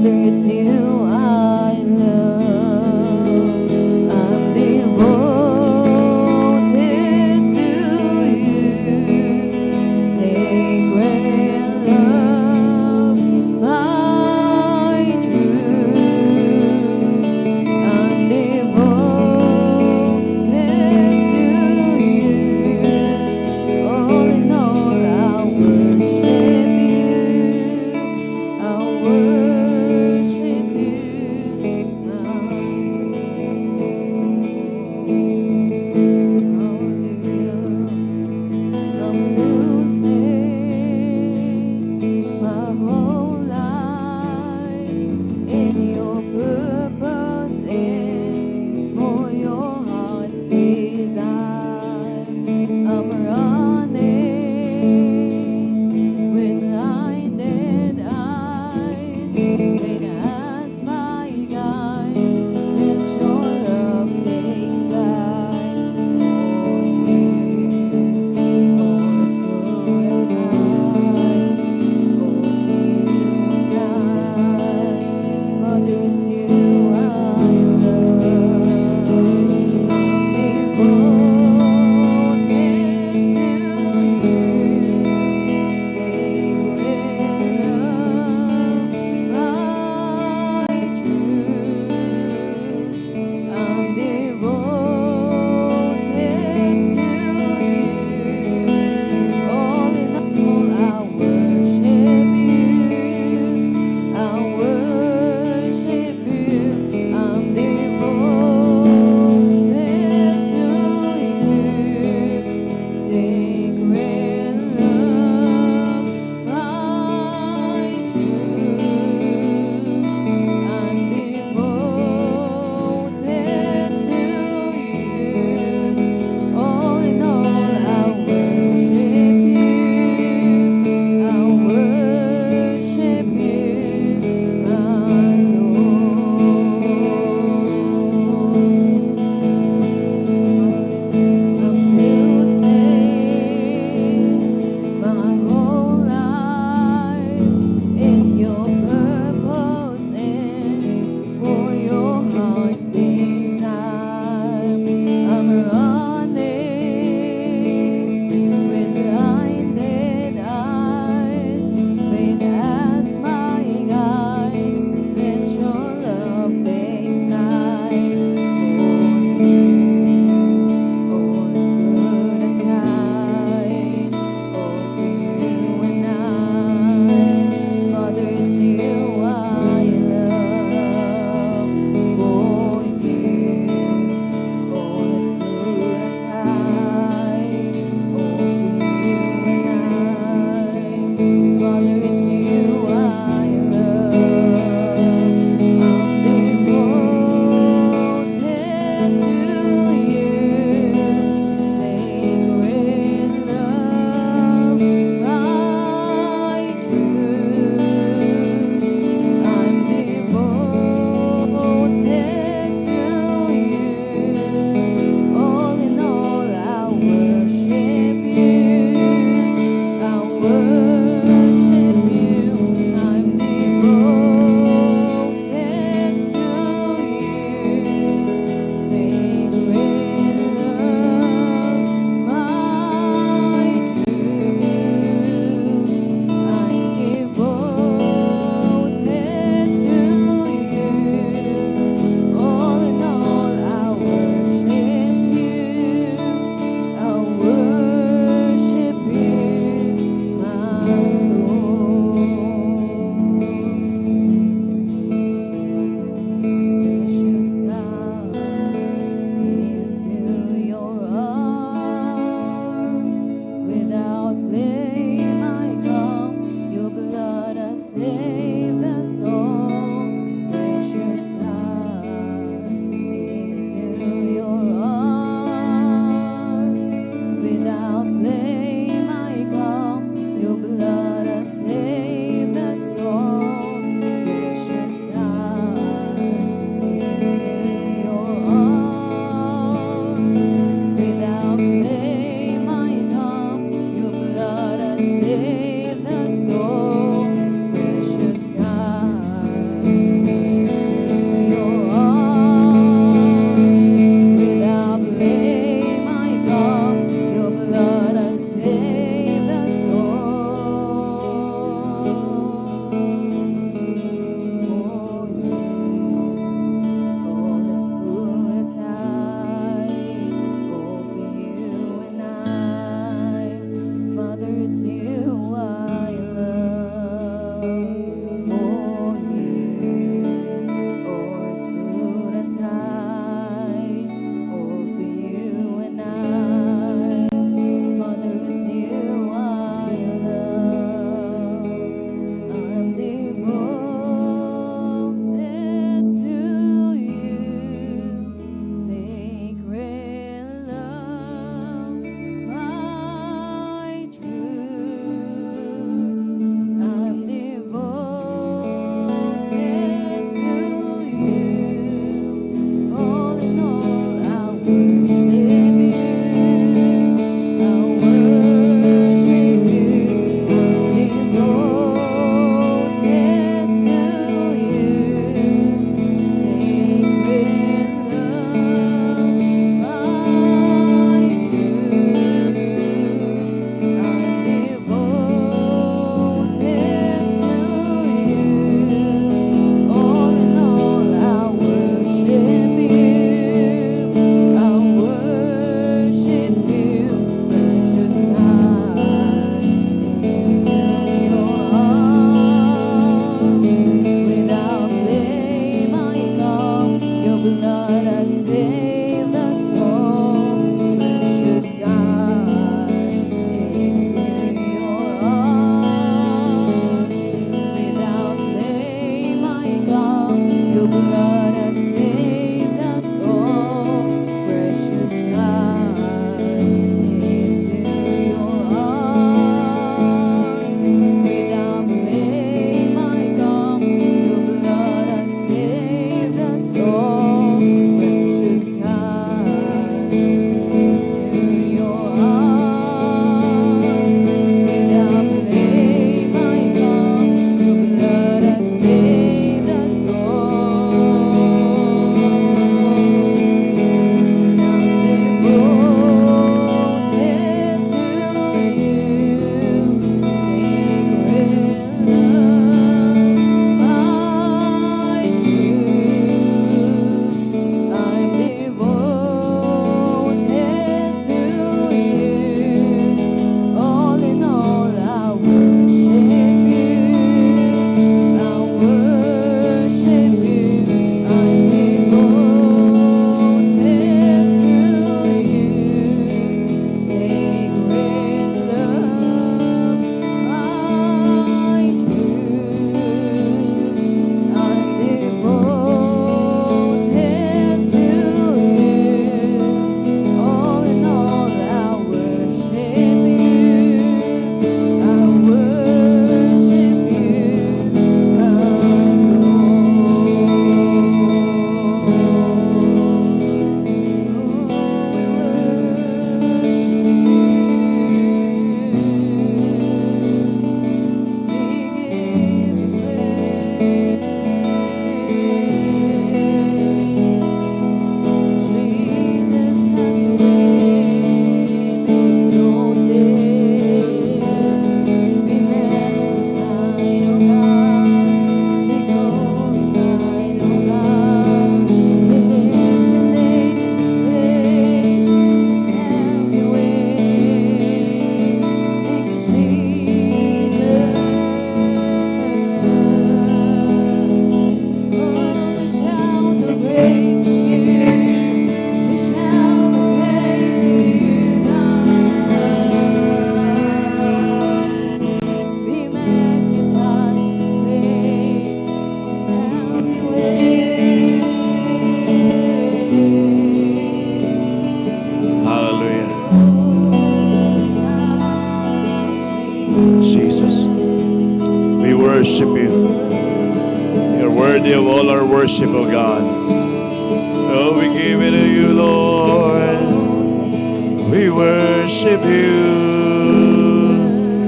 worship worship you. You're worthy of all our worship, O God. Oh, we give it to you, Lord. We worship you.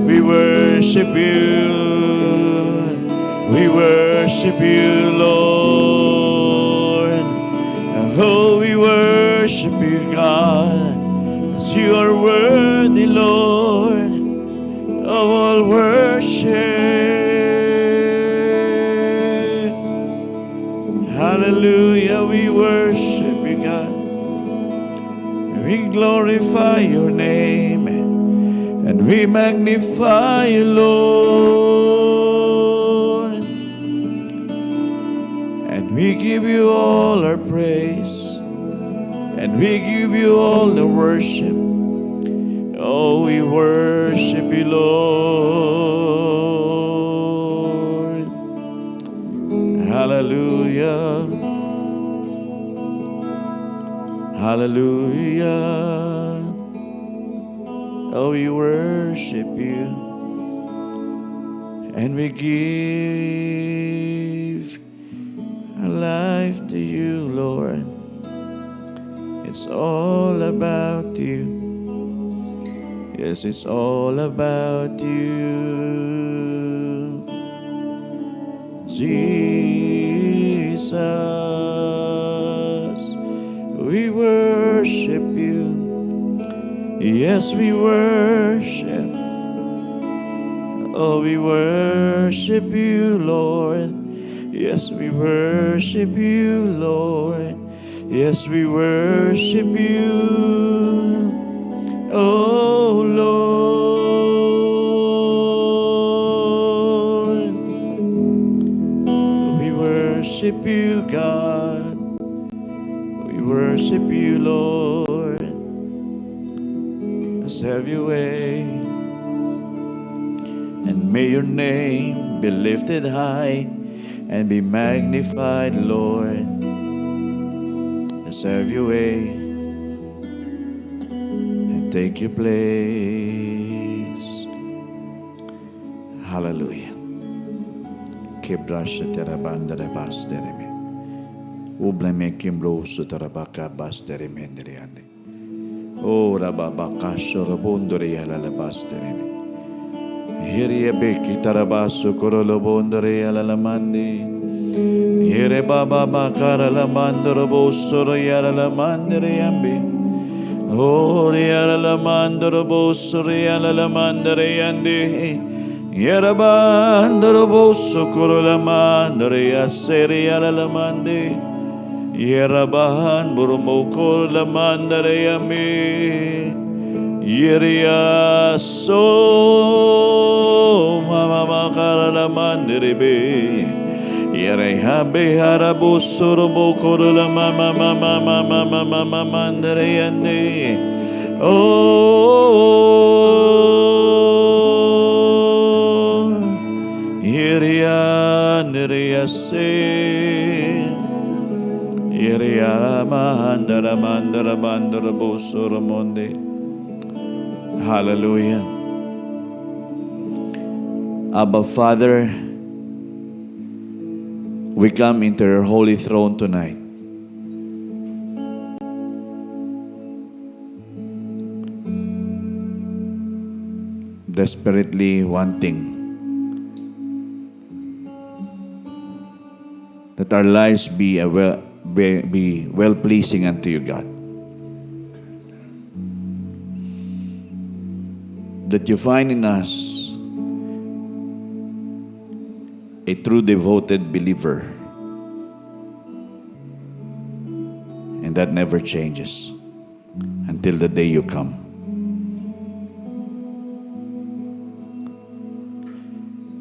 We worship you. We worship you, Lord. Oh, we worship you, God. 'Cause you are worthy, Lord, of all worship. Hallelujah, we worship you, God. We glorify your name and we magnify you, Lord. And we give you all our praise and we give you all the worship. Oh, we worship you, Lord. Hallelujah. Hallelujah. Oh, we worship you. And we give our life to you, Lord. It's all about you. Yes, it's all about you, Jesus. We worship you. Yes, we worship. Oh, we worship you, Lord. Yes, we worship you, Lord. Yes, we worship you. Oh, Lord. We worship you, God. We worship you, Lord. Let's have your way. And may your name be lifted high and be magnified, Lord. Let's have your way and take your place. Hallelujah. Kebrasha terabanda rebastereme. Ubleme kimbrosu terabaka bastereme ndriande. Oh, rababaka shorobondore yalalabastereme. Hirie beki tarabasu korolobondore yalalamandi. Hire baba bakara lamandoro bosoro yalalamandere yambi. Oh, yalalamandoro bosoro yalalamandere yandi. Yerabandoro boso korolamandere yasere yalalamandi. Yerabahan burumoko lamandere yambi. Yeria so mama makara lamandere be. Yerehambe harabu surubu kurula mama mama mama mama mama ndere yande. Oh, yeria neria se. Yeria mandara mandara bandara busuramonde. Hallelujah. Abba Father, we come into your holy throne tonight. Desperately wanting that our lives be well-pleasing unto you, God. That you find in us a true devoted believer, and that never changes until the day you come.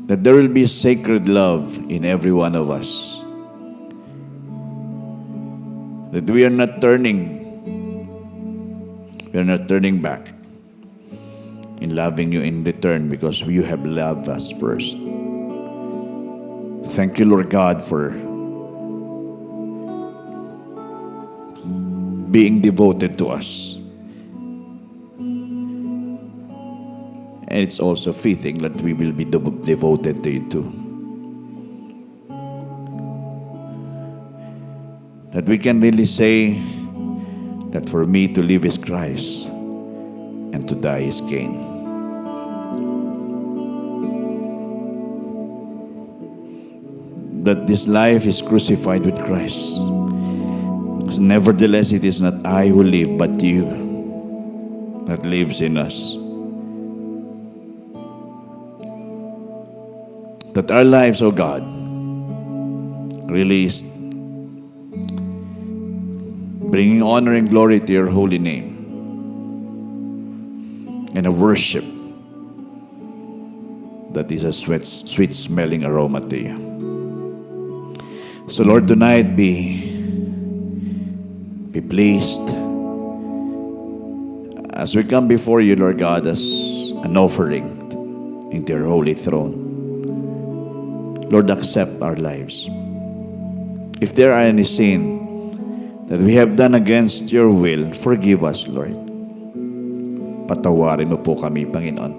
That there will be sacred love in every one of us. That we are not turning back in loving you in return, because you have loved us first. Thank you, Lord God, for being devoted to us. And it's also fitting that we will be devoted to you too. that we can really say that for me to live is Christ and to die is gain. That this life is crucified with Christ. Nevertheless, it is not I who live, but you that lives in us. That our lives, O God, really is bringing honor and glory to your holy name, and a worship that is a sweet-smelling aroma to you. So Lord, tonight be pleased as we come before you, Lord God, as an offering into your holy throne. Lord, accept our lives. If there are any sin that we have done against your will, forgive us, Lord. Patawarin mo po kami, Panginoon,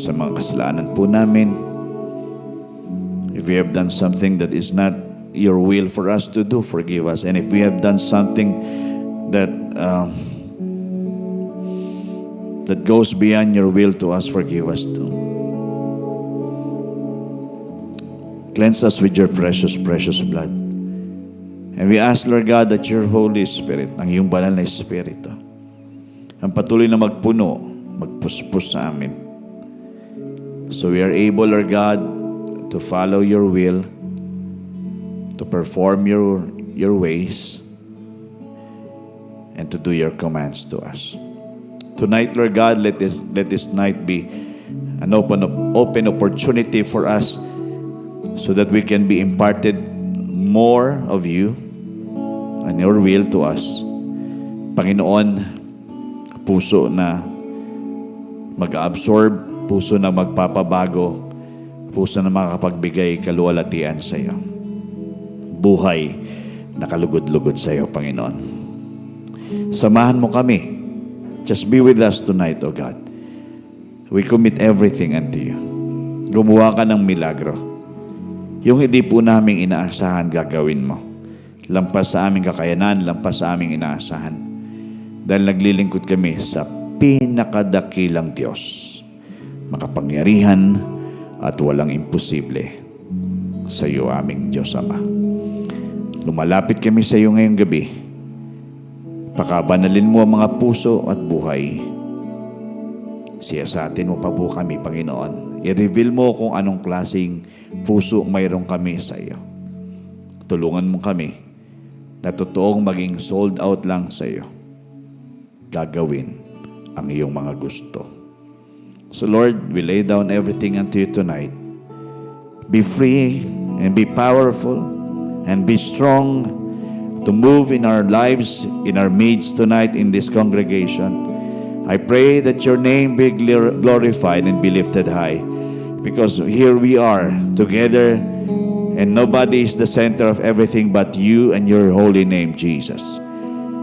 sa mga kasalanan po namin. If we have done something that is not your will for us to do, forgive us. And if we have done something that that goes beyond your will to us, forgive us too. Cleanse us with your precious, precious blood. And we ask, Lord God, that your Holy Spirit, ang iyong banal na Espiritu, ang patuloy na magpuno, magpuspos sa amin. So we are able, Lord God, to follow your will, to perform your ways, and to do your commands to us. Tonight, Lord God, let this night be an open opportunity for us so that we can be imparted more of you and your will to us. Panginoon, puso na mag-absorb, puso na magpapabago, puso na makapagbigay kaluwalhatian sa iyo. Buhay na kalugod-lugod sa iyo, Panginoon. Samahan mo kami. Just be with us tonight, O God. We commit everything unto you. Gumawa ka ng milagro. Yung hindi po namin inaasahan, gagawin mo. Lampas sa aming kakayanan, lampas sa aming inaasahan. Dahil naglilingkod kami sa pinakadakilang Diyos, makapangyarihan at walang imposible sa iyo, aming Diyos Ama. Lumalapit kami sa iyo ngayong gabi. Pakabanalin mo ang mga puso at buhay. Siya sa atin mo pa po kami, Panginoon. I-reveal mo kung anong klaseng puso mayroong kami sa iyo. Tulungan mo kami na totoong maging sold out lang sa iyo. Gagawin ang iyong mga gusto. So Lord, we lay down everything unto you tonight. Be free and be powerful and be strong to move in our lives, in our midst tonight in this congregation. I pray that your name be glorified and be lifted high, because here we are together and nobody is the center of everything but you and your holy name, Jesus.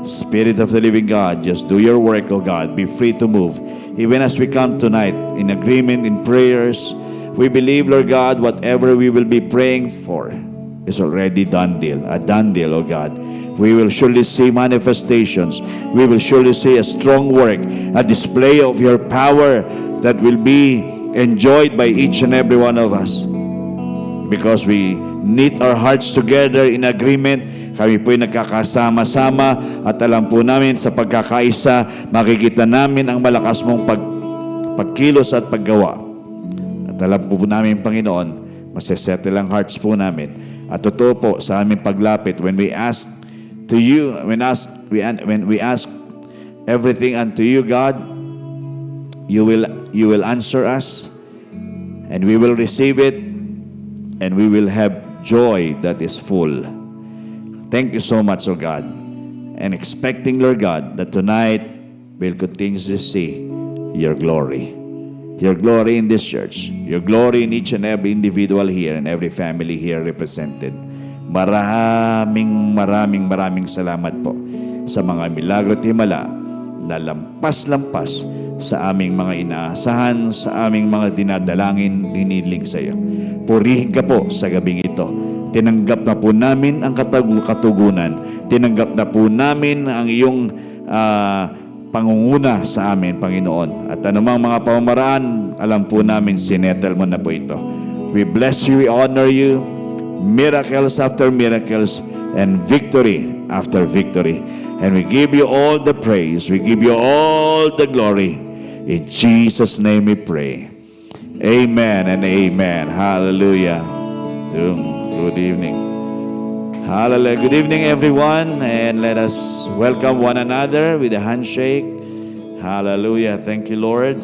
Spirit of the living God, just do your work, O God. Be free to move. Even as we come tonight in agreement, in prayers, we believe, Lord God, whatever we will be praying for is already done deal, a done deal, O God. We will surely see manifestations. We will surely see a strong work, a display of your power that will be enjoyed by each and every one of us. Because we knit our hearts together in agreement, kami po'y nagkakasama-sama at alam po namin sa pagkakaisa, makikita namin ang malakas mong pagkilos at paggawa. At alam po namin, Panginoon, masesettle ang hearts po namin. At totoo po sa aming paglapit, when we ask to you, when we ask everything unto you, God, you will answer us, and we will receive it, and we will have joy that is full. Thank you so much, O God, and expecting, Lord God, that tonight we'll continue to see your glory. Your glory in this church, your glory in each and every individual here and every family here represented. Maraming salamat po sa mga milagro at himala na lampas-lampas sa aming mga inaasahan, sa aming mga dinadalangin, diniling sa iyo. Purihin ka po sa gabing ito. ito. Tinanggap na po namin ang katugunan. Tinanggap na po namin ang iyong pangunguna sa amin, Panginoon. At anumang mga pamamaraan, alam po namin, sinettle mo na po ito. We bless you, we honor you, miracles after miracles, and victory after victory. And we give you all the praise, we give you all the glory. In Jesus' name we pray. Amen and amen. Hallelujah. Good evening. Hallelujah. Good evening, everyone. And let us welcome one another with a handshake. Hallelujah. Thank you, Lord.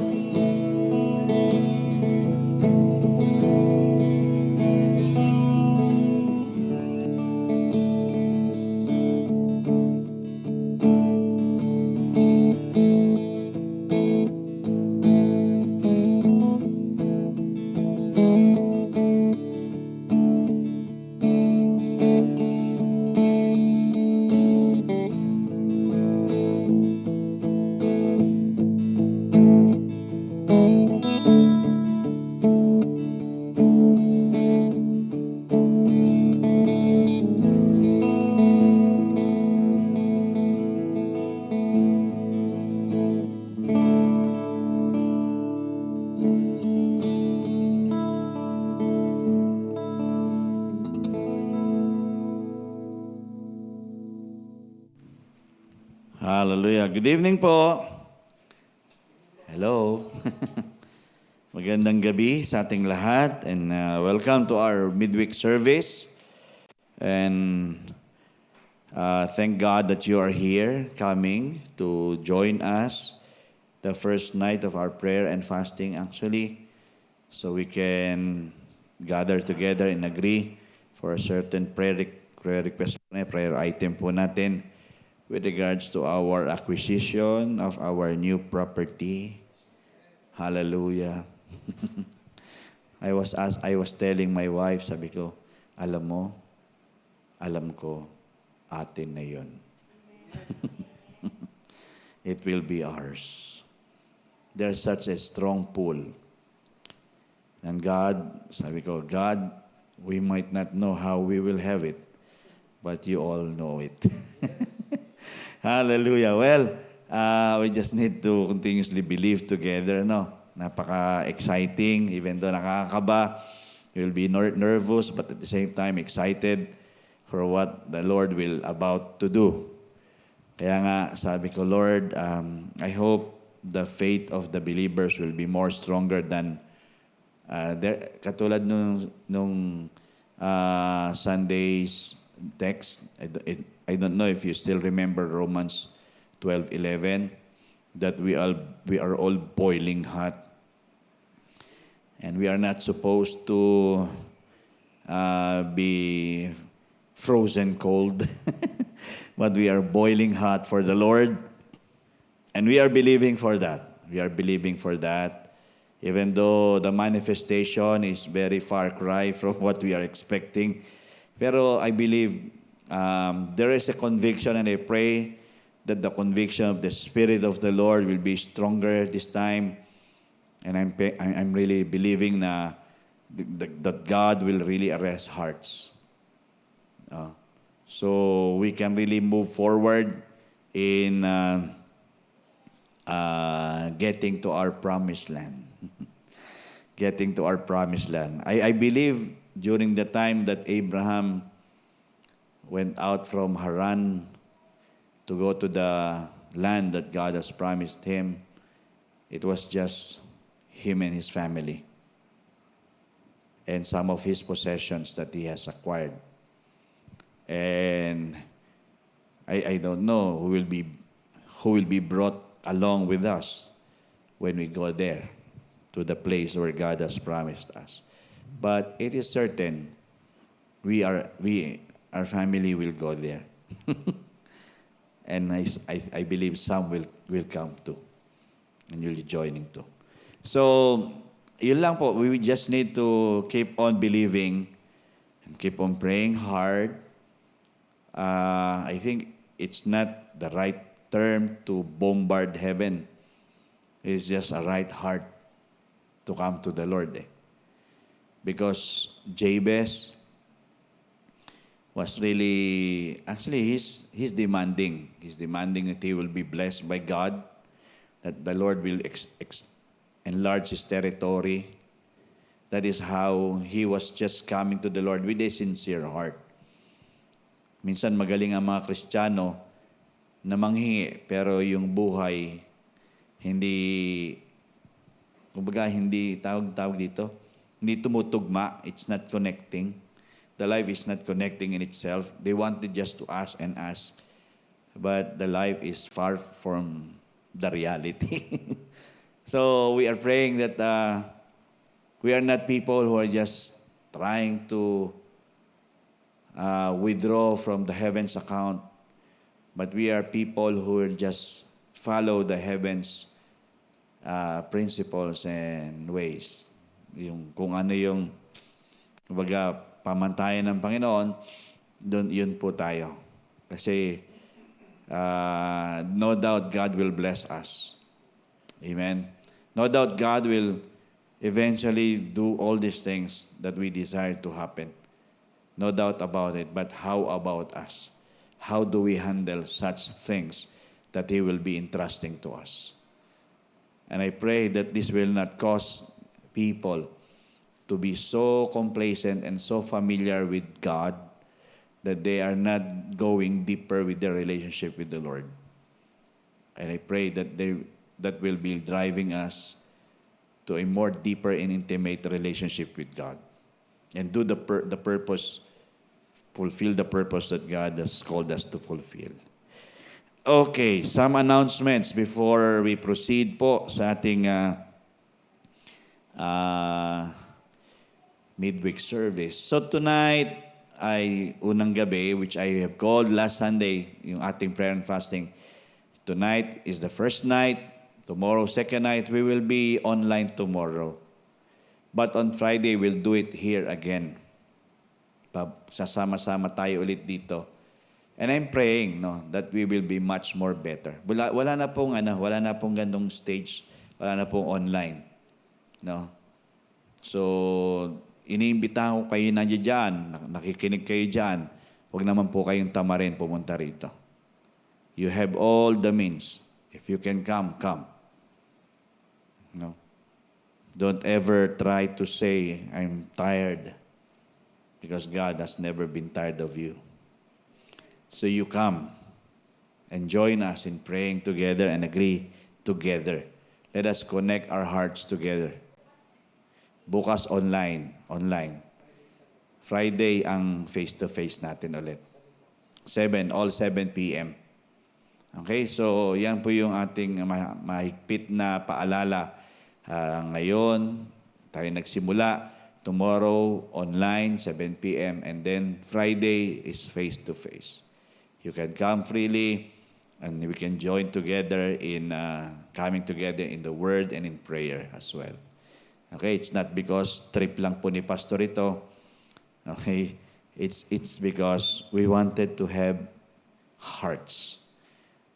Hallelujah. Good evening po. Hello. Magandang gabi sa ating lahat and welcome to our midweek service. And thank God that you are here coming to join us the first night of our prayer and fasting actually, so we can gather together and agree for a certain prayer request, prayer item po natin with regards to our acquisition of our new property. Hallelujah. I was telling my wife, sabi ko, alam mo, alam ko, atin na yun. It will be ours. There's such a strong pull. And God, sabi ko, God, we might not know how we will have it, but you all know it. Hallelujah. Well, we just need to continuously believe together, no? Napaka-exciting, even though nakakaba. You'll be nervous, but at the same time excited for what the Lord will about to do. Kaya nga, sabi ko, Lord, I hope the faith of the believers will be more stronger than katulad nung Sunday's text. I don't know if you still remember Romans 12:11, that we are all boiling hot, and we are not supposed to be frozen cold, but we are boiling hot for the Lord, and we are believing for that. We are believing for that, even though the manifestation is very far cry from what we are expecting. Pero I believe there is a conviction, and I pray that the conviction of the Spirit of the Lord will be stronger this time. And I'm really believing that God will really arrest hearts. So we can really move forward in getting to our promised land. Getting to our promised land. I believe during the time that Abraham went out from Haran to go to the land that God has promised him, it was just him and his family and some of his possessions that he has acquired. And I don't know who will be brought along with us when we go there to the place where God has promised us. But it is certain our family will go there. And I believe some will come too. And you'll be joining too. So, yun lang po. We just need to keep on believing and keep on praying hard. I think it's not the right term to bombard heaven. It's just a right heart to come to the Lord. Because Jabez, was really, actually, he's demanding. He's demanding that he will be blessed by God, that the Lord will enlarge his territory. That is how he was just coming to the Lord with a sincere heart. Minsan magaling ang mga Kristiyano na manghingi, pero yung buhay hindi, kumbaga hindi tawag dito, hindi tumutugma. It's not connecting. The life is not connecting in itself. They wanted just to ask and ask, but the life is far from the reality. So we are praying that we are not people who are just trying to withdraw from the heavens account, but we are people who will just follow the heavens principles and ways. Yung kung ano yung kumbaga pamantayan ng Panginoon, yun po tayo. Kasi no doubt God will bless us. Amen. No doubt God will eventually do all these things that we desire to happen. No doubt about it. But how about us? How do we handle such things that He will be entrusting to us? And I pray that this will not cause people to be so complacent and so familiar with God that they are not going deeper with their relationship with the Lord. And I pray that that will be driving us to a more deeper and intimate relationship with God, and do the purpose, fulfill the purpose that God has called us to fulfill. Okay, some announcements before we proceed po sa ating midweek service. So tonight ay unang gabi, which I have called last Sunday, yung ating prayer and fasting. Tonight is the first night. Tomorrow, second night. We will be online tomorrow. But on Friday, we'll do it here again. Sasama-sama tayo ulit dito. And I'm praying, that we will be much more better. Wala na pong gandong stage, wala na pong online. So, iniimbitahan ko kayo nandiyan dyan, nakikinig kayo dyan, huwag naman po kayong tamarin pumunta rito. You have all the means. If you can come, come. Don't ever try to say, I'm tired, because God has never been tired of you. So you come and join us in praying together and agree together. Let us connect our hearts together. Bukas online. Friday ang face-to-face natin ulit. 7 p.m. Okay, so yan po yung ating mahigpit na paalala. Ngayon, tayo nagsimula. Tomorrow, online, 7 p.m. And then Friday is face-to-face. You can come freely and we can join together in coming together in the Word and in prayer as well. Okay, it's not because trip lang po ni Pastor ito. Okay, it's because we wanted to have hearts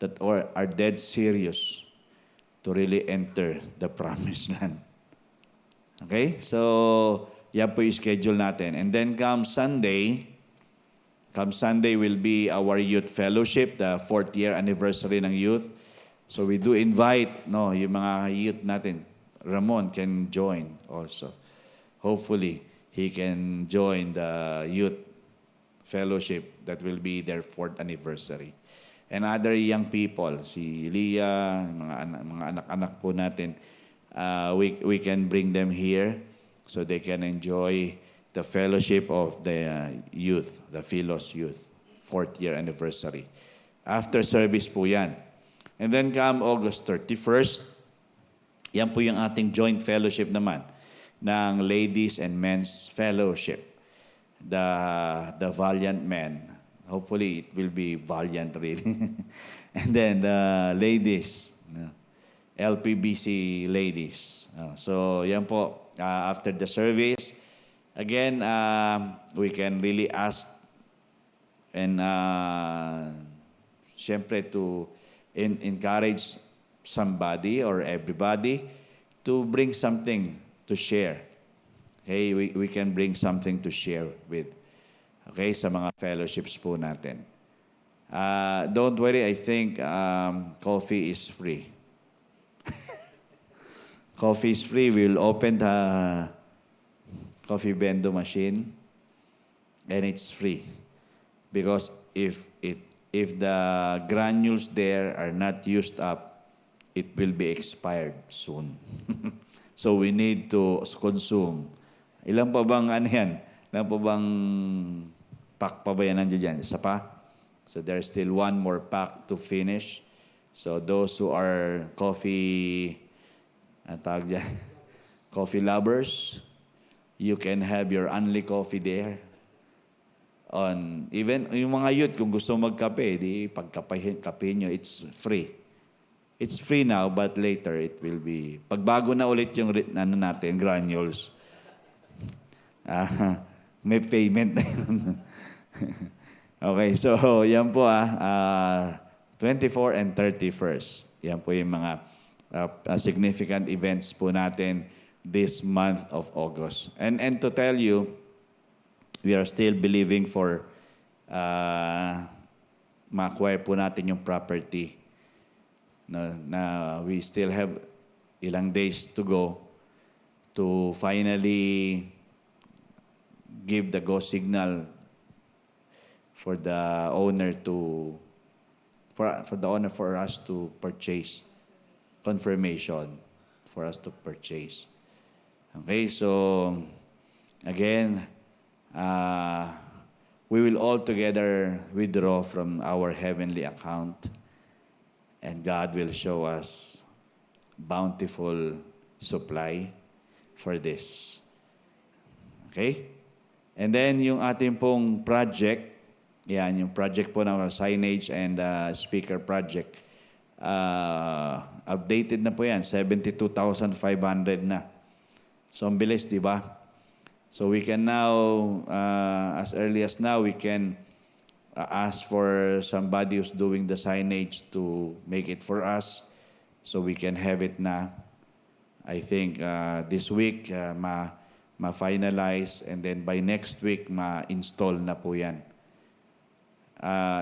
that are dead serious to really enter the promised land. Okay, so yan po yung schedule natin. And then come Sunday will be our youth fellowship, the 4th year anniversary ng youth. So we do invite yung mga youth natin. Ramon can join also. Hopefully, he can join the youth fellowship that will be their 4th anniversary. And other young people, si Leah, mga anak-anak po natin, we can bring them here so they can enjoy the fellowship of the youth, the Philos Youth, 4th year anniversary. After service po yan. And then come August 31st, yan po yung ating joint fellowship naman ng Ladies and Men's Fellowship. The Valiant Men. Hopefully, it will be valiant really. And then the ladies, LPBC ladies. So yan po, after the service, again, we can really ask and syempre to encourage somebody or everybody to bring something to share. Okay, we can bring something to share with Okay, sa mga fellowships po natin. Don't worry, I think coffee is free. Coffee is free. We'll open the coffee bendo machine and it's free. Because if the granules there are not used up, it will be expired soon. So we need to consume. Ilan pa bang ano yan? Ilan pa bang pack pa ba yan nandiyan dyan? Isa pa? So there's still one more pack to finish. So those who are coffee, tawag dyan, coffee lovers, you can have your only coffee there. Even yung mga youth, kung gusto magkape, di pagkape nyo, it's free. It's free now, but later it will be, pagbago na ulit yung natin, granules, may payment na yun. Okay, so yan po 24 and 31st. Yan po yung mga significant events po natin this month of August. And to tell you, we are still believing for ma-acquire po natin yung property na we still have ilang days to go to finally give the go signal for the owner for us to purchase, confirmation for us to purchase. Okay, so again, we will all together withdraw from our heavenly account, and God will show us bountiful supply for this. Okay? And then yung ating pong project, yan, yung project po ng signage and speaker project, updated na po yan, 72,500 na. So, ang bilis, di ba? So, we can now, as early as now, we can ask for somebody who's doing the signage to make it for us so we can have it na. I think this week, ma-finalize, and then by next week, ma-install na po yan.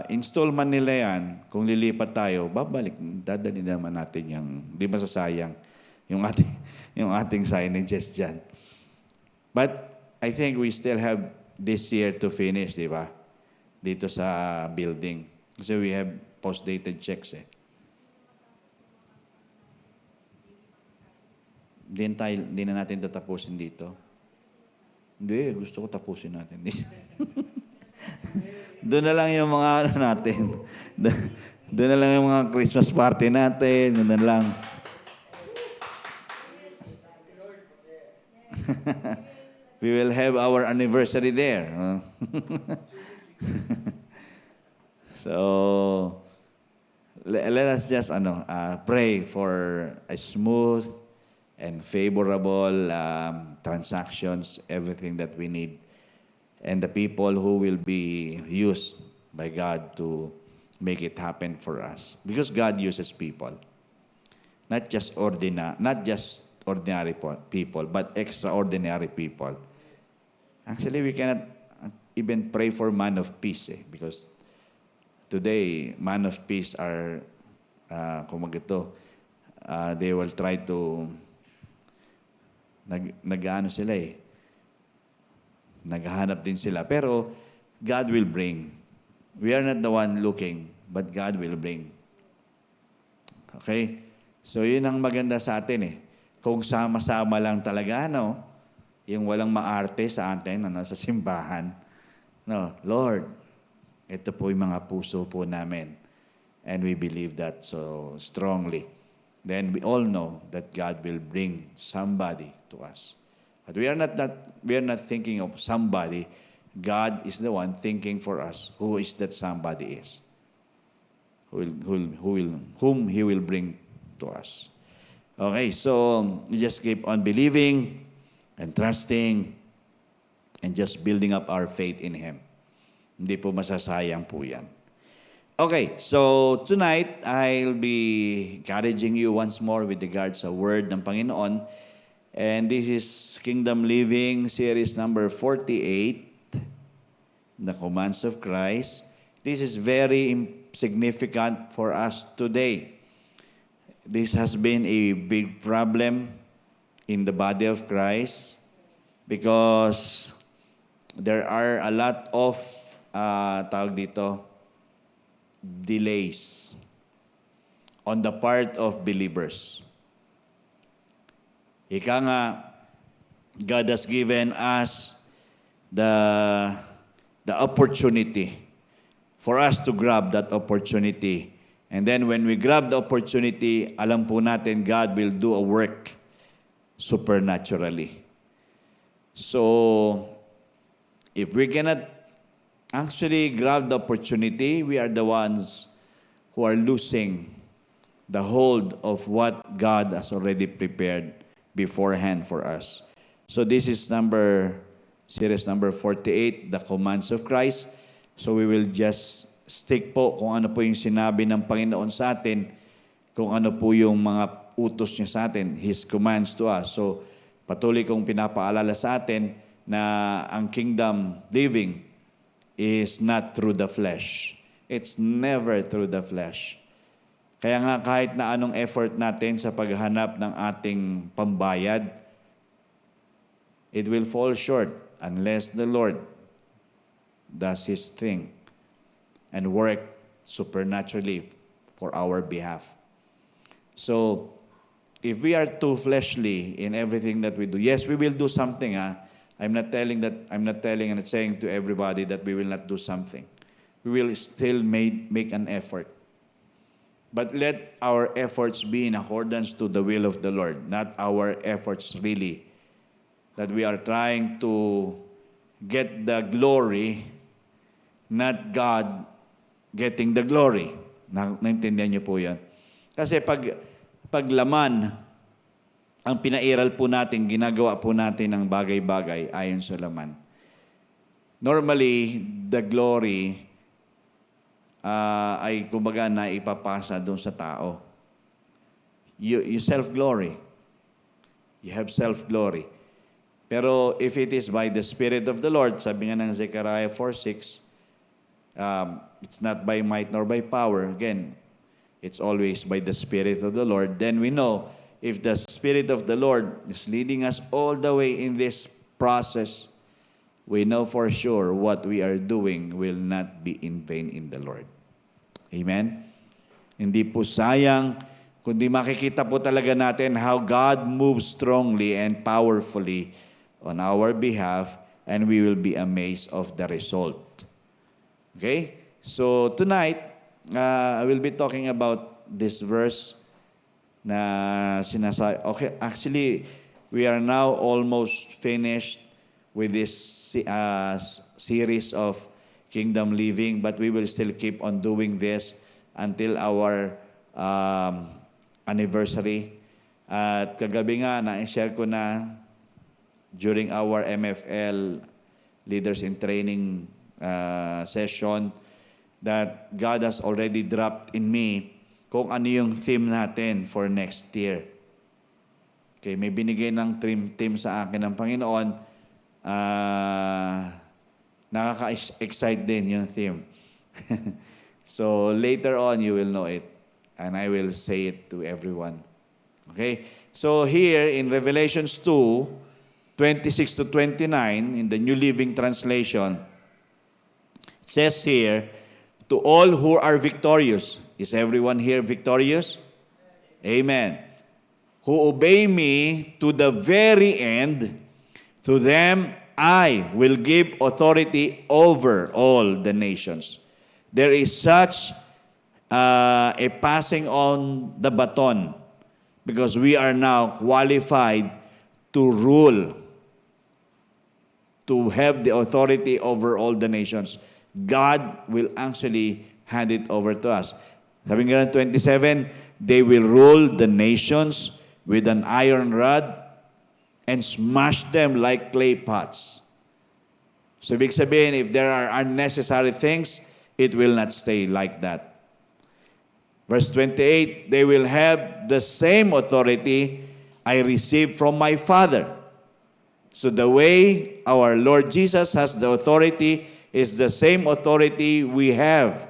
Install man nila yan, kung lilipat tayo, babalik, dadali naman natin yung, di masasayang yung ating signages dyan. But I think we still have this year to finish, di ba? Dito sa building. Kasi we have post-dated checks eh. Hindi na natin tatapusin dito. Hindi, gusto ko tapusin natin dito. Doon na lang yung mga natin. Doon na lang yung mga Christmas party natin. Doon na lang. We will have our anniversary there. So, let us just pray for a smooth and favorable transactions, everything that we need, and the people who will be used by God to make it happen for us. Because God uses people, not just ordinary people, but extraordinary people. Actually, we cannot even pray for man of peace because today, man of peace are, they will try to, naghahanap din sila. Pero God will bring. We are not the one looking, but God will bring. Okay? So, yun ang maganda sa atin eh. Kung sama-sama lang talaga, yung walang maarte sa atin, sa simbahan. Lord, ito po yung mga puso po namin. And we believe that so strongly. Then we all know that God will bring somebody to us. But we are not thinking of somebody. God is the one thinking for us who is that somebody is. Whom He will bring to us. Okay, so we just keep on believing and trusting and just building up our faith in Him. Hindi po masasayang po yan. Okay, so tonight, I'll be encouraging you once more with regards sa Word ng Panginoon. And this is Kingdom Living Series number 48. the commands of Christ. This is very significant for us today. This has been a big problem in the body of Christ because there are a lot of delays on the part of believers. Ika nga, God has given us the opportunity for us to grab that opportunity. And then when we grab the opportunity, alam po natin God will do a work supernaturally. So, if we cannot actually grab the opportunity, we are the ones who are losing the hold of what God has already prepared beforehand for us. So this is series number 48, the commands of Christ. So we will just stick po kung ano po yung sinabi ng Panginoon sa atin, kung ano po yung mga utos niya sa atin, His commands to us. So patuloy kong pinapaalala sa atin na ang kingdom living is not through the flesh. It's never through the flesh. Kaya nga kahit na anong effort natin sa paghanap ng ating pambayad, it will fall short unless the Lord does His thing and work supernaturally for our behalf. So, if we are too fleshly in everything that we do, yes, we will do something. I'm not telling and saying to everybody that we will not do something. We will still make an effort. But let our efforts be in accordance to the will of the Lord, not our efforts really, that we are trying to get the glory, not God getting the glory. Naintindihan niyo po yan? Kasi pag laman, ang pinairal po natin, ginagawa po natin ng bagay-bagay ayon sa laman. Normally, the glory ay kumbaga na ipapasa doon sa tao. You self-glory. You have self-glory. Pero if it is by the Spirit of the Lord, sabi nga ng Zechariah 4:6, it's not by might nor by power. Again, it's always by the Spirit of the Lord. Then we know if the Spirit of the Lord is leading us all the way in this process, we know for sure what we are doing will not be in vain in the Lord. Amen? Hindi po sayang, kundi makikita po talaga natin how God moves strongly and powerfully on our behalf, and we will be amazed of the result. Okay? So tonight, I will be talking about this verse na sinasabi. Okay, actually, we are now almost finished with this series of kingdom living, but we will still keep on doing this until our anniversary. At kagabi nga, na-share ko na during our MFL Leaders in Training session that God has already dropped in me kung ano yung theme natin for next year. Okay, may binigay ng theme sa akin ng Panginoon. Nakaka-excite din yung theme. So later on, you will know it. And I will say it to everyone. Okay? So here in Revelations 2:26 to 29, in the New Living Translation, it says here, to all who are victorious. Is everyone here victorious? Amen. Who obey me to the very end, to them I will give authority over all the nations. There is such a passing on the baton because we are now qualified to rule, to have the authority over all the nations. God will actually hand it over to us. Sabi nga 27, they will rule the nations with an iron rod and smash them like clay pots. So ibig sabihin, if there are unnecessary things, it will not stay like that. Verse 28, they will have the same authority I received from my Father. So the way our Lord Jesus has the authority is the same authority we have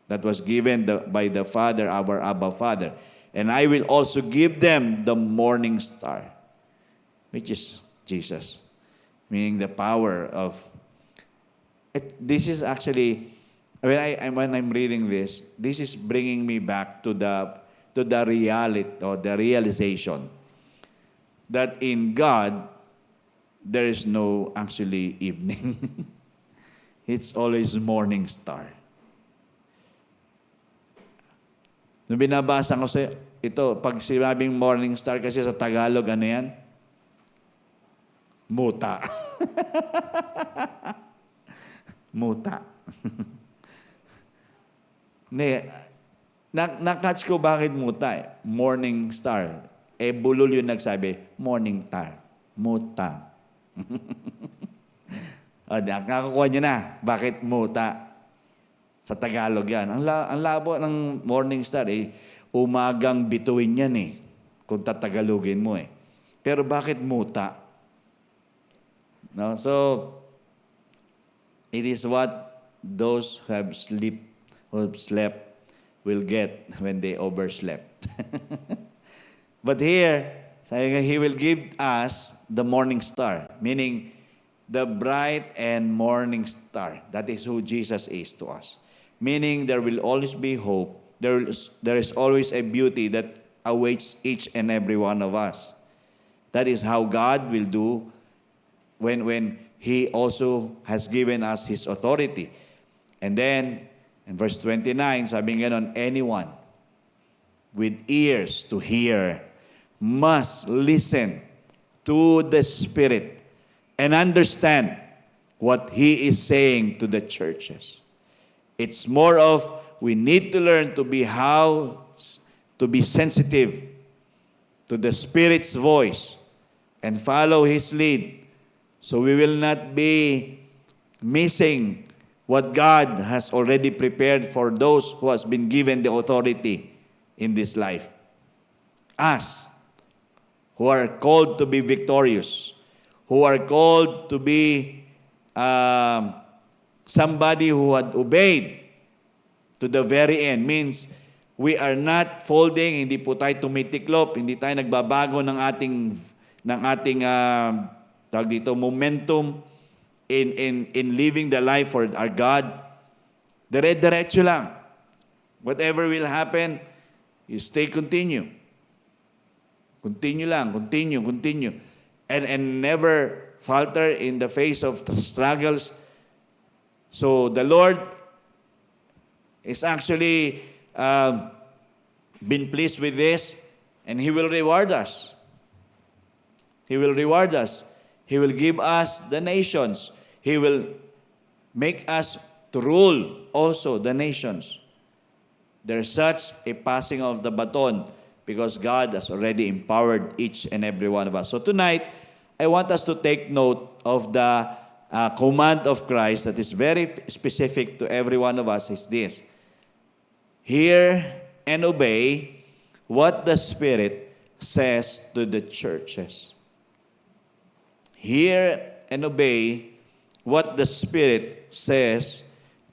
that was given by the Father, our Abba Father. And I will also give them the morning star, which is Jesus, meaning the power of... This is actually, when I'm reading this is bringing me back to the reality or the realization that in God, there is no actually evening. It's always morning star. Nung binabasa ko sa ito, pag sinabing morning star, kasi sa Tagalog, ano yan? Muta. Muta. Na-catch ko bakit muta eh. Morning star. Bulol yung nagsabi, morning star. Muta. Nakakuha niyo na. Bakit muta? Sa Tagalog yan. Ang labo ng morning star umagang bituin yan kung tatagalogin mo Pero bakit muta? No? So, it is what those who have slept will get when they overslept. But here, He will give us the morning star, meaning the bright and morning star. That is who Jesus is to us. Meaning there will always be hope. There is always a beauty that awaits each and every one of us. That is how God will do when He also has given us His authority. And then, in verse 29, sabi ganon, anyone with ears to hear must listen to the Spirit and understand what He is saying to the churches. It's more of we need to learn to be sensitive to the Spirit's voice and follow His lead, so we will not be missing what God has already prepared for those who has been given the authority in this life. Us, who are called to be victorious, who are called to be somebody who had obeyed to the very end, means we are not folding, hindi po tayo tumitiklop, hindi tayo nagbabago ng ating tawag dito, momentum in living the life for our God. Dire-diretso lang. Whatever will happen, you continue. Continue lang, continue. And never falter in the face of struggles. So the Lord is actually been pleased with this, and He will reward us. He will reward us. He will give us the nations. He will make us to rule also the nations. There's such a passing of the baton because God has already empowered each and every one of us. So tonight, I want us to take note of the command of Christ that is very specific to every one of us is this. Hear and obey what the Spirit says to the churches. Hear and obey what the Spirit says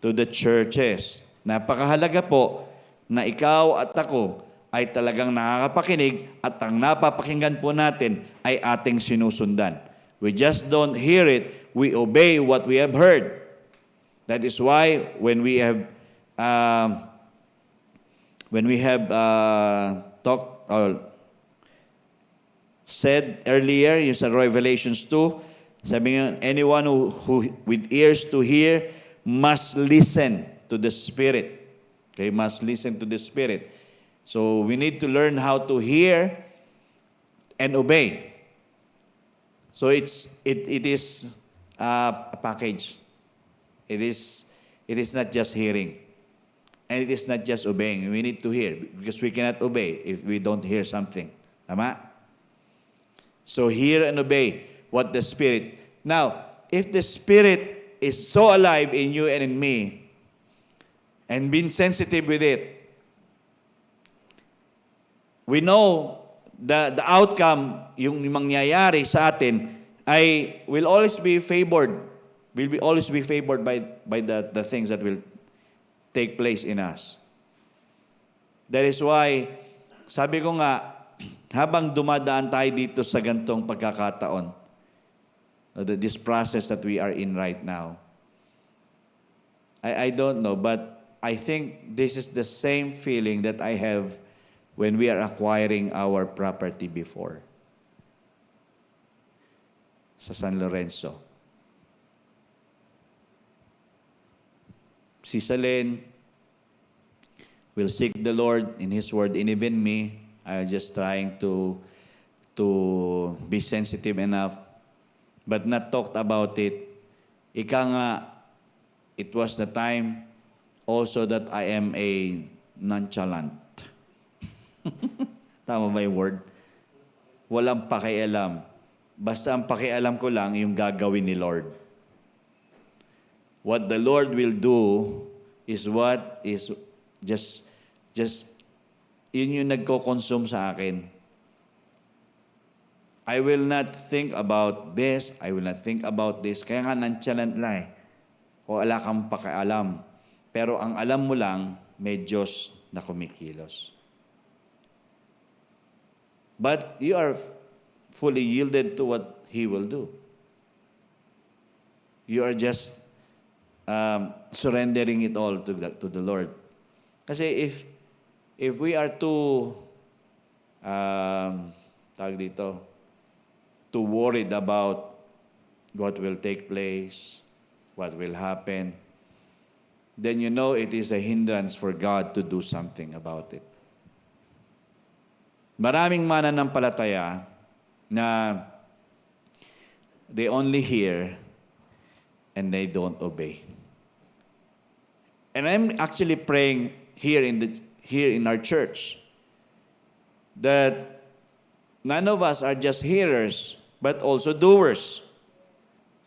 to the churches. Napakahalaga po na ikaw at ako ay talagang nakakapakinig at ang napapakinggan po natin ay ating sinusundan. We just don't hear it, we obey what we have heard. That is why when we have talked or said earlier, yung sa Revelations 2, sabi nga, anyone who with ears to hear must listen to the Spirit. Okay, must listen to the Spirit. So we need to learn how to hear and obey. So it is a package. It is not just hearing. And it is not just obeying. We need to hear because we cannot obey if we don't hear something. Tama? So hear and obey what the Spirit. Now, if the Spirit is so alive in you and in me, and being sensitive with it, we know the outcome, yung mangyayari sa atin, will always be favored We'll always be favored by the things that will take place in us. That is why, sabi ko nga, habang dumadaan tayo dito sa gantong pagkakataon, this process that we are in right now, I don't know, but I think this is the same feeling that I have when we are acquiring our property before sa San Lorenzo. Si Salen will seek the Lord in His Word, and even me, I'm just trying to be sensitive enough, but not talked about it. Ika nga, it was the time also that I am a nonchalant. Tama ba yung word? Walang pakialam. Basta ang pakialam ko lang yung gagawin ni Lord. What the Lord will do is what is just yun yung nagko-consume sa akin. I will not think about this. I will not think about this. Kaya nga nonchalant lang eh. O wala kang pakialam. Pero ang alam mo lang, may Diyos na kumikilos. But you are fully yielded to what He will do. You are just surrendering it all to the Lord. Kasi if we are too too worried about what will take place, what will happen, then you know it is a hindrance for God to do something about it. Maraming mananampalataya na they only hear and they don't obey. And I'm actually praying here in our church that none of us are just hearers, but also doers.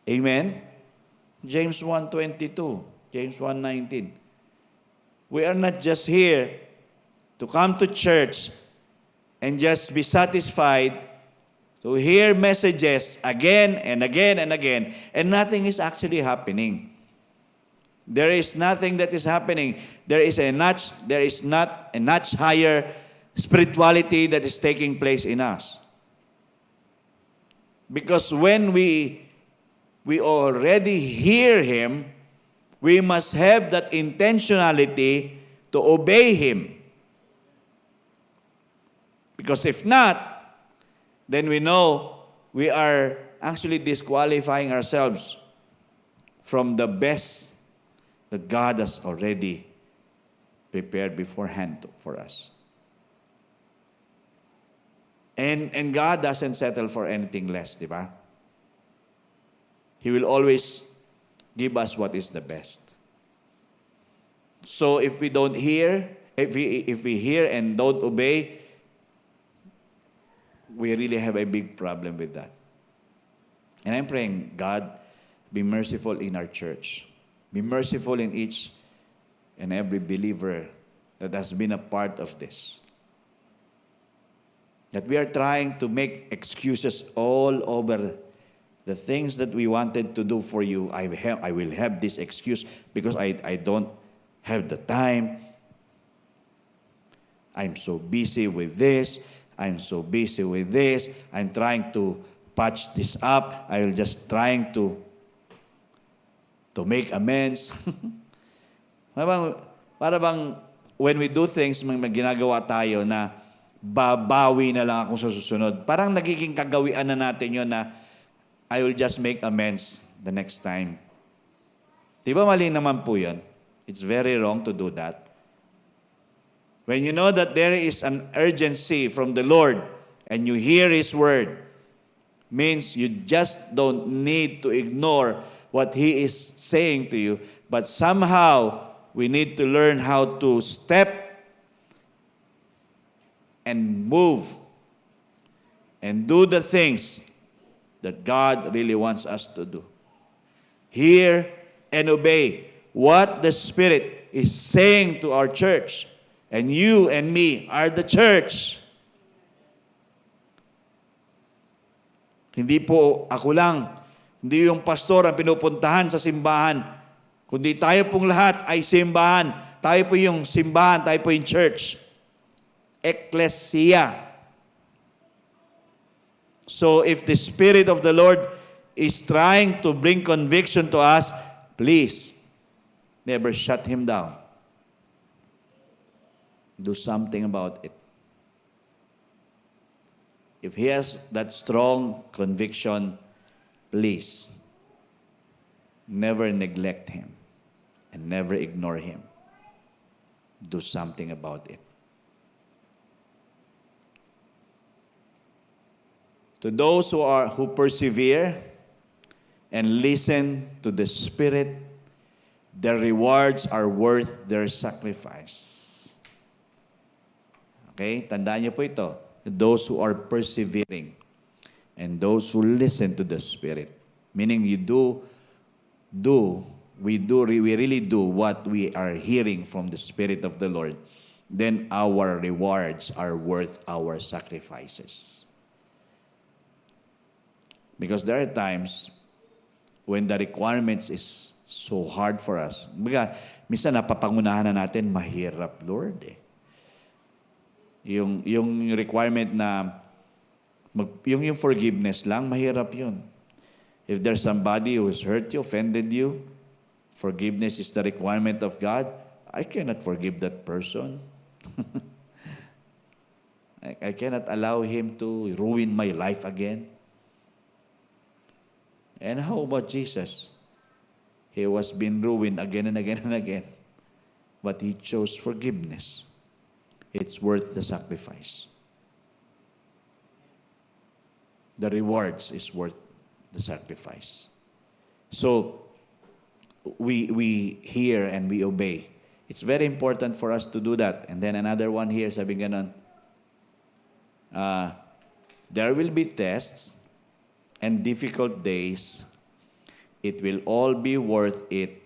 Amen? James 1:22, James 1:19. We are not just here to come to church and just be satisfied to hear messages again and again and again, and nothing is actually happening. There is nothing that is happening. There is not a notch higher spirituality that is taking place in us. Because when we already hear Him, we must have that intentionality to obey Him. Because if not, then we know we are actually disqualifying ourselves from the best that God has already prepared beforehand for us. And God doesn't settle for anything less, di ba? He will always give us what is the best. So if we don't hear, if we hear and don't obey, we really have a big problem with that. And I'm praying, God, be merciful in our church. Be merciful in each and every believer that has been a part of this. That we are trying to make excuses all over the things that we wanted to do for you. I will have this excuse because I don't have the time. I'm so busy with this. I'm so busy with this. I'm trying to patch this up. I'm just trying to make amends. Para bang when we do things, may ginagawa tayo na babawi na lang ako sa susunod. Parang nagiging kagawian na natin yun na I will just make amends the next time. Di ba mali naman po yun? It's very wrong to do that. When you know that there is an urgency from the Lord and you hear His word, means you just don't need to ignore what He is saying to you, but somehow we need to learn how to step and move and do the things that God really wants us to do. Hear and obey what the Spirit is saying to our church. And you and me are the church. Hindi po ako lang Hindi yung pastor ang pinupuntahan sa simbahan, kundi tayo pong lahat ay simbahan. Tayo po yung simbahan, tayo po yung church. Ecclesia. So if the Spirit of the Lord is trying to bring conviction to us, please, never shut Him down. Do something about it. If He has that strong conviction, please, never neglect Him and never ignore Him. Do something about it. To those who persevere and listen to the Spirit, their rewards are worth their sacrifice. Okay? Tandaan niyo po ito. Those who are persevering and those who listen to the Spirit. Meaning we really do what we are hearing from the Spirit of the Lord. Then our rewards are worth our sacrifices. Because there are times when the requirements is so hard for us. Minsan napapangunahan na natin, mahirap, Lord. Yung requirement na, yung forgiveness lang, mahirap yun. If there's somebody who has hurt you, offended you, forgiveness is the requirement of God, I cannot forgive that person. I cannot allow him to ruin my life again. And how about Jesus? He was being ruined again and again and again. But He chose forgiveness. It's worth the sacrifice. The rewards is worth the sacrifice. So, we hear and we obey. It's very important for us to do that. And then another one here, sabi ganon, there will be tests and difficult days. It will all be worth it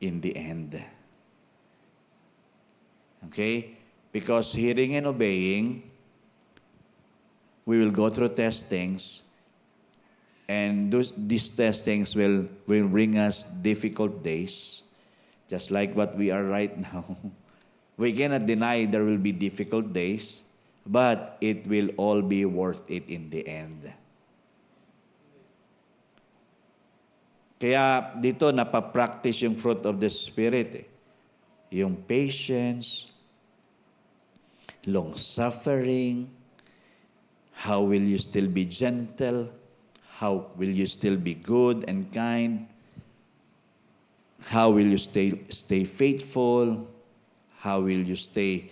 in the end. Okay? Because hearing and obeying, we will go through testings, and these testings will bring us difficult days, just like what we are right now. We cannot deny there will be difficult days, but it will all be worth it in the end. Kaya dito napapractice yung fruit of the Spirit. Yung patience, long-suffering, how will you still be gentle, how will you still be good and kind, how will you stay faithful, how will you stay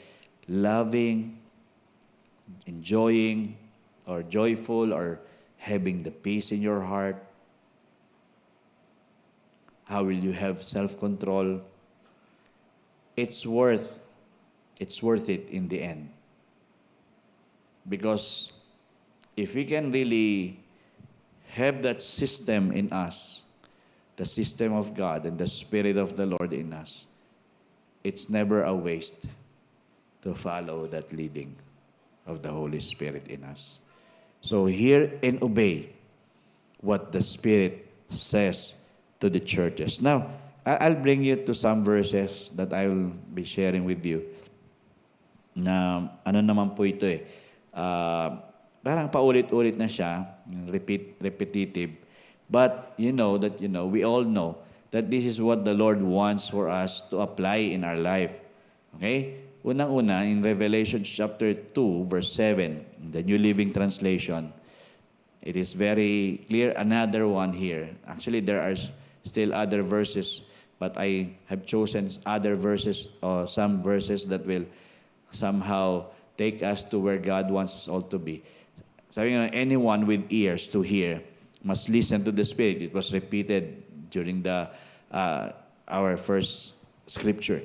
loving, enjoying, or joyful, or having the peace in your heart. How will you have self-control? It's worth it in the end. Because if we can really have that system in us, the system of God and the Spirit of the Lord in us, it's never a waste to follow that leading of the Holy Spirit in us. So hear and obey what the Spirit says to the churches. Now, I'll bring you to some verses that I will be sharing with you. Na ano naman po ito parang paulit-ulit na siya, repetitive. But we all know that this is what the Lord wants for us to apply in our life. Okay? Unang-una, in Revelation chapter 2, verse 7, the New Living Translation, it is very clear. Another one here. Actually, there are still other verses, but I have chosen other verses or some verses that will somehow take us to where God wants us all to be. Sabi nga, anyone with ears to hear must listen to the Spirit. It was repeated during our first scripture.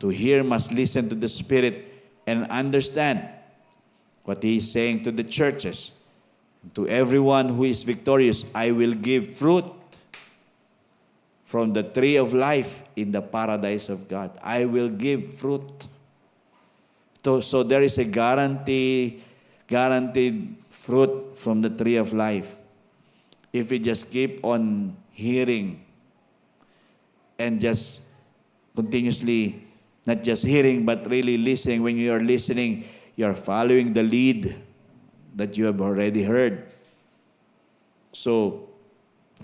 To hear must listen to the Spirit and understand what He is saying to the churches. To everyone who is victorious, I will give fruit from the tree of life in the paradise of God. I will give fruit. So there is a guaranteed fruit from the tree of life. if we just keep on hearing and just continuously, not just hearing, but really listening. When you are listening, you are following the lead that you have already heard. So,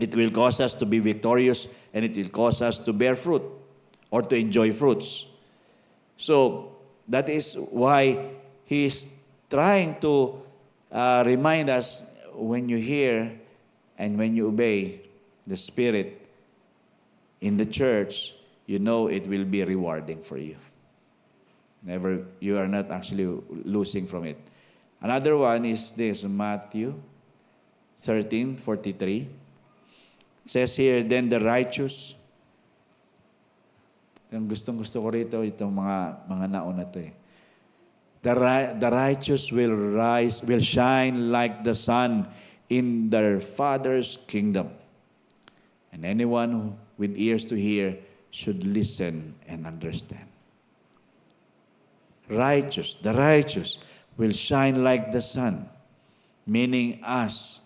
it will cause us to be victorious, and it will cause us to bear fruit or to enjoy fruits. So, that is why He is trying to remind us, when you hear and when you obey the Spirit in the church, you know it will be rewarding for you. Never, you are not actually losing from it. Another one is this, Matthew 13:43. It says here, then the righteous, yung gustong-gusto ko rito, itong mga nauna to eh. The righteous will rise, will shine like the sun in their Father's kingdom. And anyone with ears to hear should listen and understand. Righteous, the righteous will shine like the sun, meaning us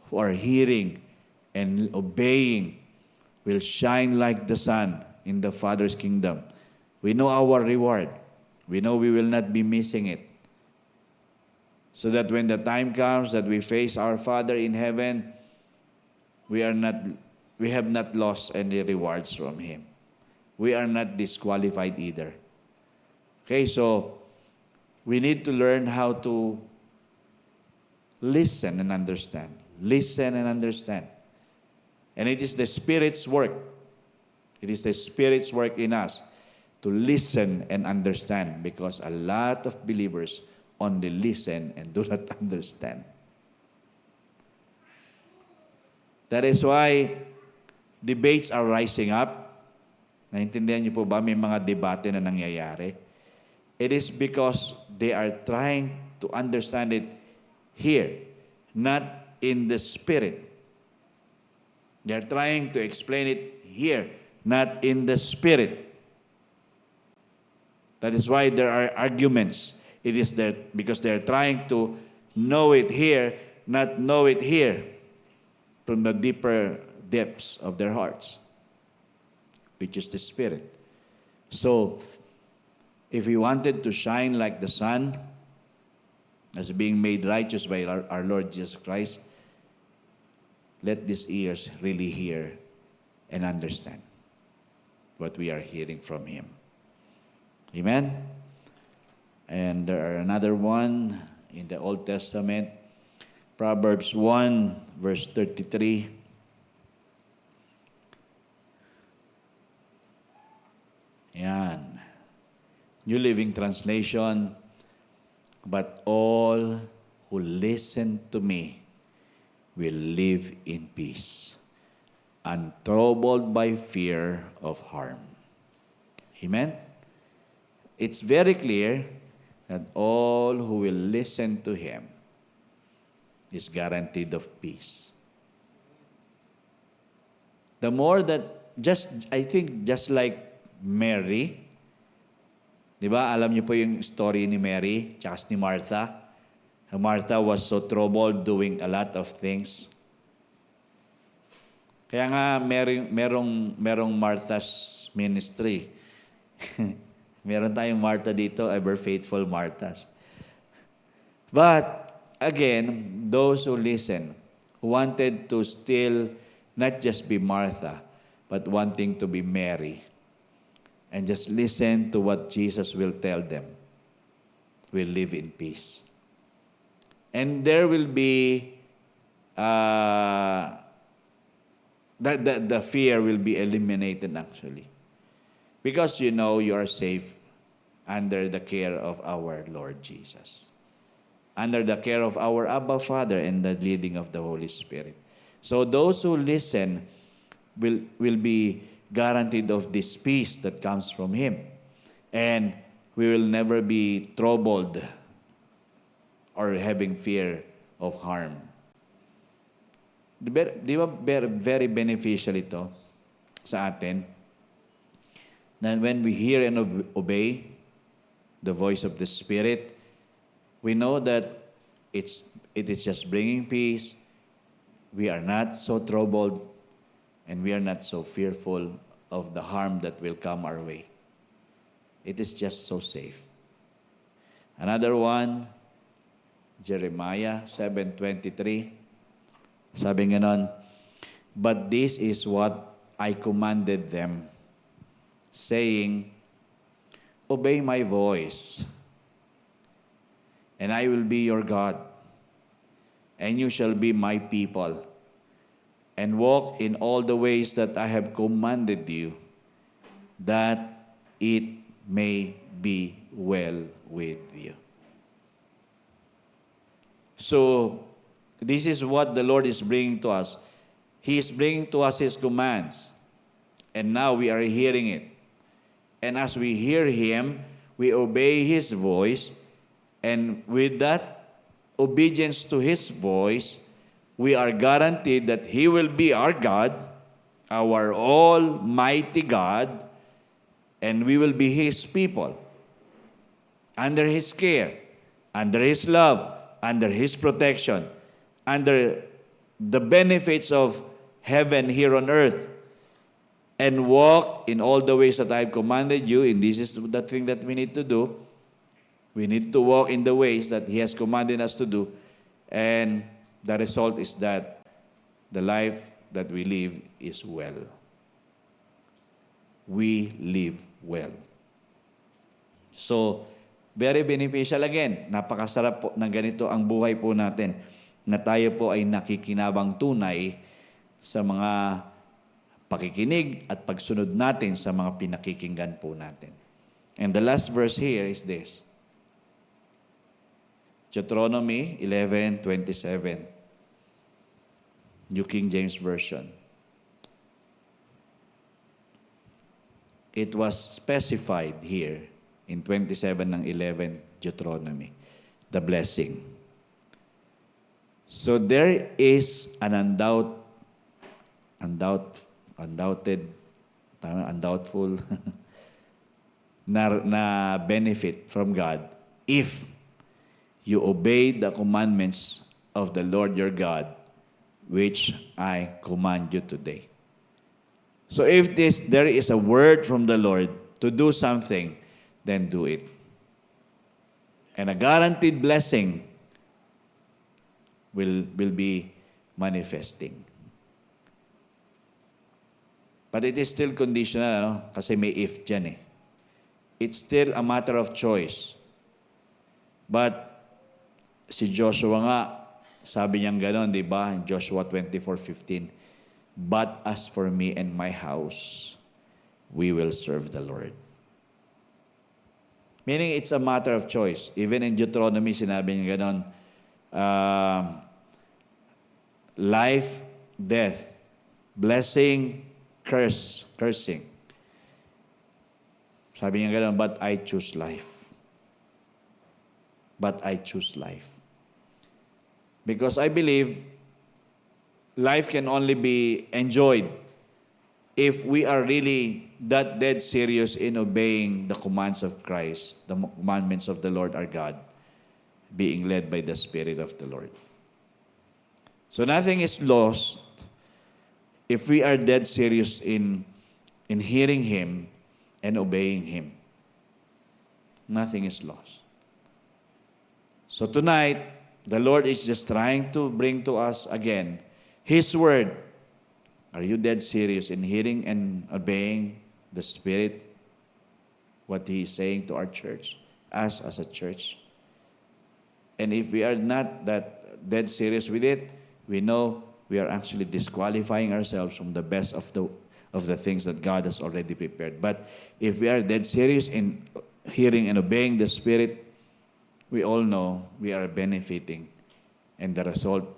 who are hearing and obeying will shine like the sun in the Father's kingdom. We know our reward. We know we will not be missing it. So that when the time comes that we face our Father in heaven, we have not lost any rewards from Him. We are not disqualified either. Okay, so we need to learn how to listen and understand. Listen and understand. And it is the Spirit's work. It is the Spirit's work in us to listen and understand, because a lot of believers only listen and do not understand. That is why debates are rising up. Naintindihan niyo po ba, may mga debate na nangyayari? It is because they are trying to understand it here, not in the Spirit. They are trying to explain it here, not in the Spirit. That is why there are arguments. It is that because they are trying to know it here, not know it here, from the deeper depths of their hearts, which is the Spirit. So, if we wanted to shine like the sun, as being made righteous by our Lord Jesus Christ, let these ears really hear and understand what we are hearing from Him. Amen? And there are another one in the Old Testament, Proverbs 1, verse 33. Yan. New Living Translation, but all who listen to me will live in peace, untroubled by fear of harm. Amen? It's very clear that all who will listen to Him is guaranteed of peace. The more that, I think just like Mary, di ba, alam niyo po yung story ni Mary, tsaka ni Martha. Martha was so troubled doing a lot of things. Kaya nga, merong Martha's ministry. Meron tayong Martha dito, ever faithful Marthas. But, again, those who listen, who wanted to still not just be Martha, but wanting to be Mary, and just listen to what Jesus will tell them, will live in peace. And there will be, the fear will be eliminated actually. Because you know you are safe under the care of our Lord Jesus. Under the care of our Abba Father and the leading of the Holy Spirit. So those who listen will be guaranteed of this peace that comes from Him. And we will never be troubled or having fear of harm. Di ba very beneficial ito sa atin? Na when we hear and obey the voice of the Spirit, we know that it is just bringing peace. we are not so troubled and we are not so fearful of the harm that will come our way. It is just so safe. Another one, Jeremiah 7:23. Sabi ganon, "But this is what I commanded them, saying, obey my voice, and I will be your God, and you shall be my people, and walk in all the ways that I have commanded you, that it may be well with you." So, this is what the Lord is bringing to us. He is bringing to us His commands, and now we are hearing it. And as we hear Him, we obey His voice, and with that obedience to His voice, we are guaranteed that He will be our God, our almighty God, and we will be His people, under His care, under His love, under His protection, under the benefits of heaven here on earth, and walk in all the ways that I have commanded you. And this is the thing that we need to do. We need to walk in the ways that He has commanded us to do. And the result is that the life that we live is well. We live well. So, very beneficial again. Napakasarap po ng ganito ang buhay po natin, na tayo po ay nakikinabang tunay sa mga pakikinig at pagsunod natin sa mga pinakikinggan po natin. And the last verse here is this. Deuteronomy 11:27. New King James Version. It was specified here in 27 ng 11 Deuteronomy, the blessing. So there is an undoubtful na benefit from God if you obey the commandments of the Lord your God, which I command you today. So if there is a word from the Lord to do something, then do it. And a guaranteed blessing will be manifesting. But it is still conditional, no? Kasi may if dyan eh. It's still a matter of choice. But si Joshua nga, sabi niyang gano'n, di ba? In Joshua 24:15, "But as for me and my house, we will serve the Lord." Meaning it's a matter of choice. Even in Deuteronomy, sinabi niya gano'n, life, death, blessing, cursing. Sabi niya gano'n, but I choose life. But I choose life. Because I believe life can only be enjoyed if we are really that dead serious in obeying the commands of Christ, the commandments of the Lord our God, being led by the Spirit of the Lord. So nothing is lost if we are dead serious in hearing Him and obeying Him. Nothing is lost. So tonight, the Lord is just trying to bring to us again His Word. Are you dead serious in hearing and obeying the Spirit, what He is saying to our church, us as a church? And if we are not that dead serious with it, we know we are actually disqualifying ourselves from the best of the things that God has already prepared. But if we are dead serious in hearing and obeying the Spirit, we all know we are benefiting. And the result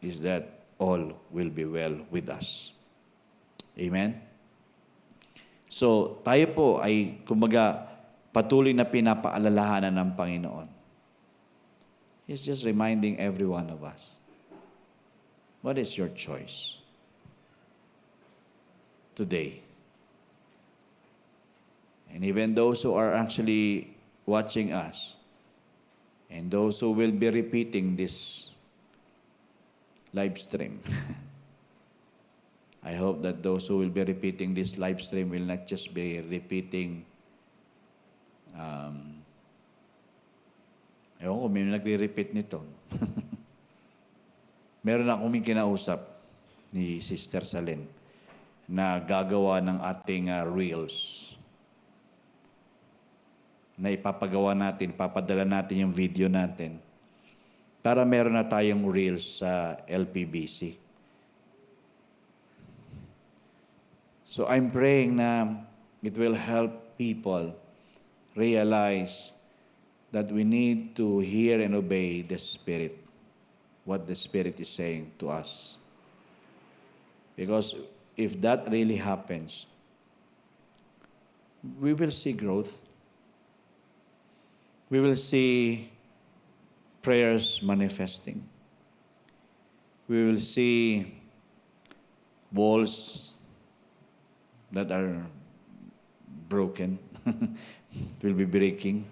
is that all will be well with us. Amen? So, tayo po ay, kumbaga, patuloy na pinapaalalahanan ng Panginoon. He's just reminding every one of us. What is your choice today? And even those who are actually watching us, and those who will be repeating this live stream, I hope that those who will be repeating this live stream will not just be repeating ewan ko, may nagre-repeat nito. Meron akong kinausap ni Sister Salen na gagawa ng ating reels. Na ipapagawa natin, papadala natin yung video natin para meron na tayong reels sa LPBC. So I'm praying na it will help people realize that we need to hear and obey the Spirit, what the Spirit is saying to us. Because if that really happens, we will see growth. We will see prayers manifesting. We will see walls that are broken will be breaking.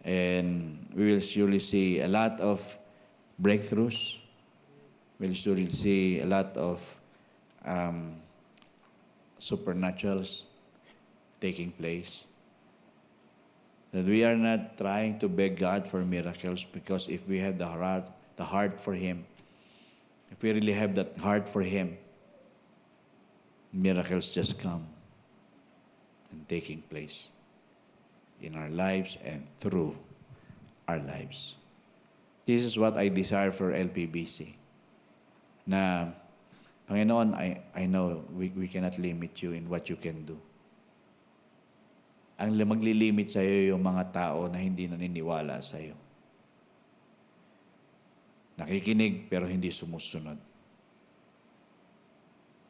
And we will surely see a lot of breakthroughs. We'll surely see a lot of supernaturals taking place. That we are not trying to beg God for miracles, because if we have the heart for Him, if we really have that heart for Him, miracles just come and taking place in our lives and through our lives. This is what I desire for LPBC. Na, Panginoon, I know we cannot limit you in what you can do. Ang maglilimit sa iyo yung mga tao na hindi naniniwala sa iyo. Nakikinig pero hindi sumusunod.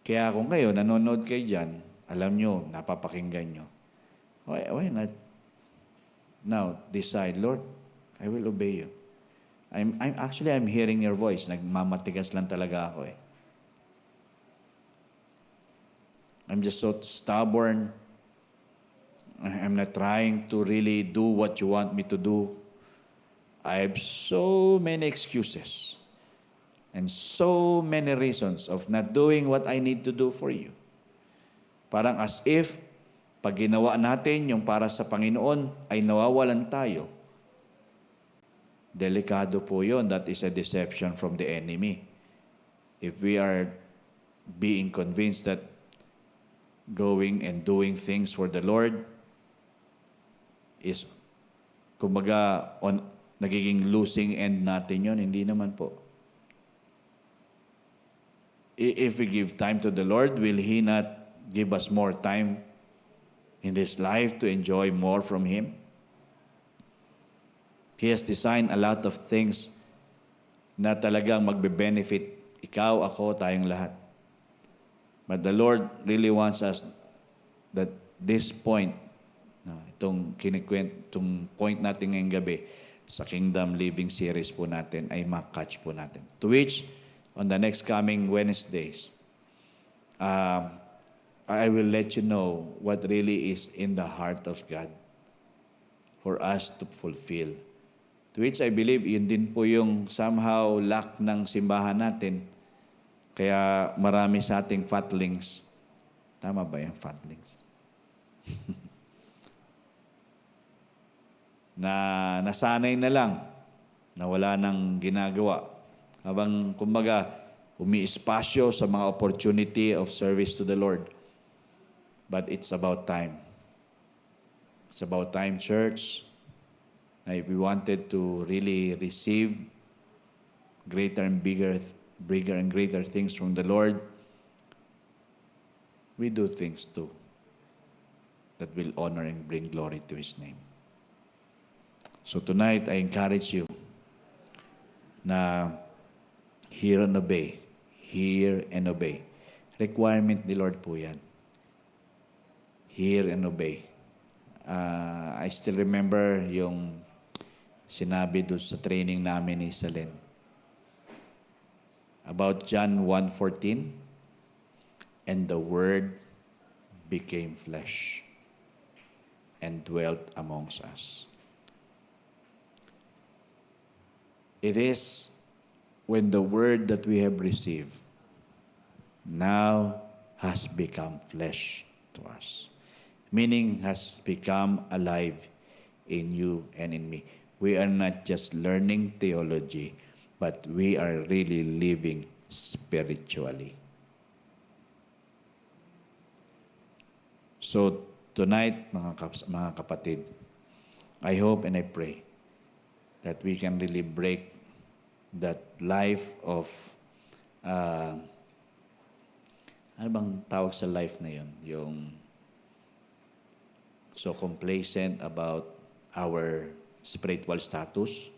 Kaya kung kayo, nanonood kayo dyan, alam nyo, napapakinggan nyo. Why not? Now, decide, Lord, I will obey you. I'm hearing your voice. Nagmamatigas lang talaga ako eh. I'm just so stubborn. I'm not trying to really do what you want me to do. I have so many excuses and so many reasons of not doing what I need to do for you. Parang as if, pag ginawa natin yung para sa Panginoon, ay nawawalan tayo. Delikado po yun. That is a deception from the enemy. If we are being convinced that going and doing things for the Lord is, kumbaga, nagiging losing end natin yun, hindi naman po. If we give time to the Lord, will He not give us more time in this life to enjoy more from Him? He has designed a lot of things na talagang magbe-benefit ikaw, ako, tayong lahat. But the Lord really wants us that this point, itong point natin ngayong gabi sa Kingdom Living series po natin ay makatch po natin. To which, on the next coming Wednesdays, I will let you know what really is in the heart of God for us to fulfill. To which I believe, yun din po yung somehow lack ng simbahan natin. Kaya marami sa ating fatlings. Tama ba yung fatlings? na nasanay na lang, na wala nang ginagawa. Habang, kumbaga, umiespasyo sa mga opportunity of service to the Lord. But it's about time. It's about time, church. If we wanted to really receive greater and bigger and greater things from the Lord, we do things too that will honor and bring glory to His name. So tonight, I encourage you na hear and obey. Hear and obey. Requirement ni Lord po yan. Hear and obey. I still remember yung sinabi doon sa training namin ni Salen about John 1:14, and the Word became flesh and dwelt amongst us. It is when the Word that we have received now has become flesh to us. Meaning has become alive in you and in me. We are not just learning theology, but we are really living spiritually. So tonight, mga kapatid, I hope and I pray that we can really break that life of, ano bang tawag sa life na yun? Yung so complacent about our spiritual status.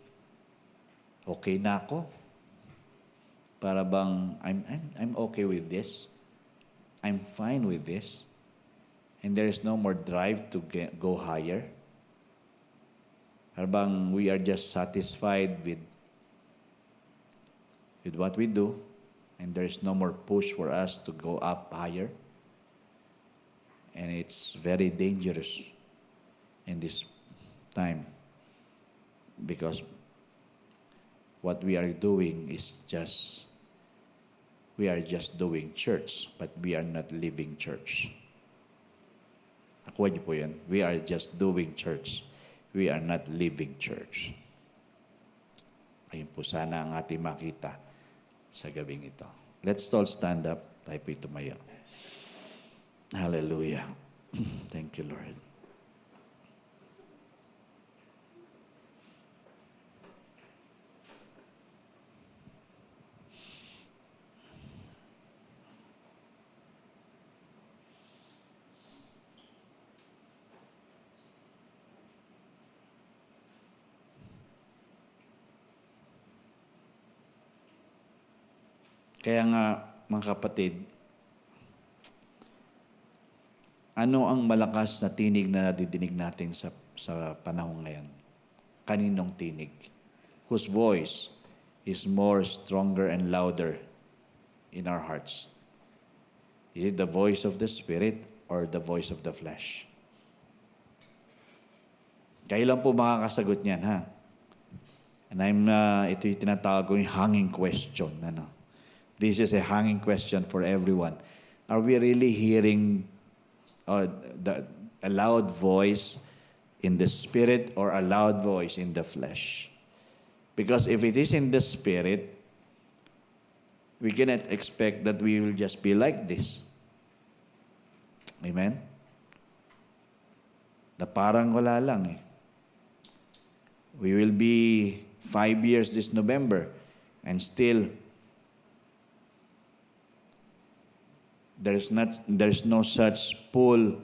Okay na ako. Para bang, I'm okay with this. I'm fine with this. And there is no more drive to go higher. Para bang we are just satisfied with what we do, and there is no more push for us to go up higher. And it's very dangerous in this time because what we are doing is we are just doing church, but we are not living church. Nakuha niyo po yan. We are just doing church. We are not living church. Ayun po sana ang ating makita sa gabing ito. Let's all stand up. Tayo po tumayo. Hallelujah. Thank you, Lord. Kaya nga, mga kapatid, ano ang malakas na tinig na nadidinig natin sa panahon ngayon? Kaninong tinig? Whose voice is more stronger and louder in our hearts? Is it the voice of the Spirit or the voice of the flesh? Kayo lang po makakasagot niyan, ha? And ito yung tinatawag ko yung hanging question, ano? This is a hanging question for everyone. Are we really hearing a loud voice in the Spirit or a loud voice in the flesh? Because if it is in the Spirit, we cannot expect that we will just be like this. Amen? Na parang wala lang eh. We will be 5 years this November and still there's no such pull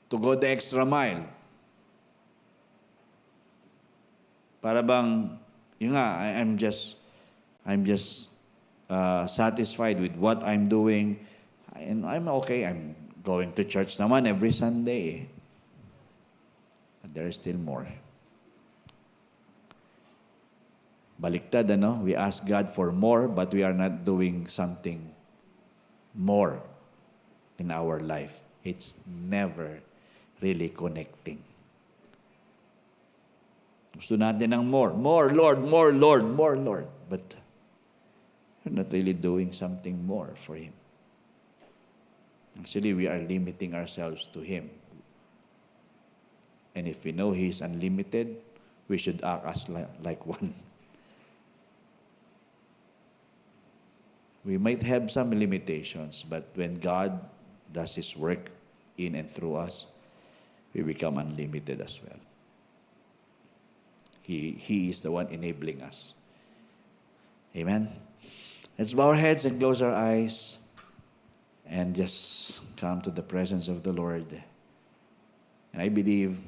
to go the extra mile. Para bang, yun nga, I'm just satisfied with what I'm doing, and I'm okay. I'm going to church naman every Sunday. But there is still more. Baliktad, ano? We ask God for more, but we are not doing something more in our life. It's never really connecting. Gusto natin ng more. More, Lord, more, Lord, more, Lord. But we're not really doing something more for Him. Actually, we are limiting ourselves to Him. And if we know He is unlimited, we should act as like one. We might have some limitations, but when God does His work in and through us, we become unlimited as well. He is the one enabling us. Amen? Let's bow our heads and close our eyes and just come to the presence of the Lord. And I believe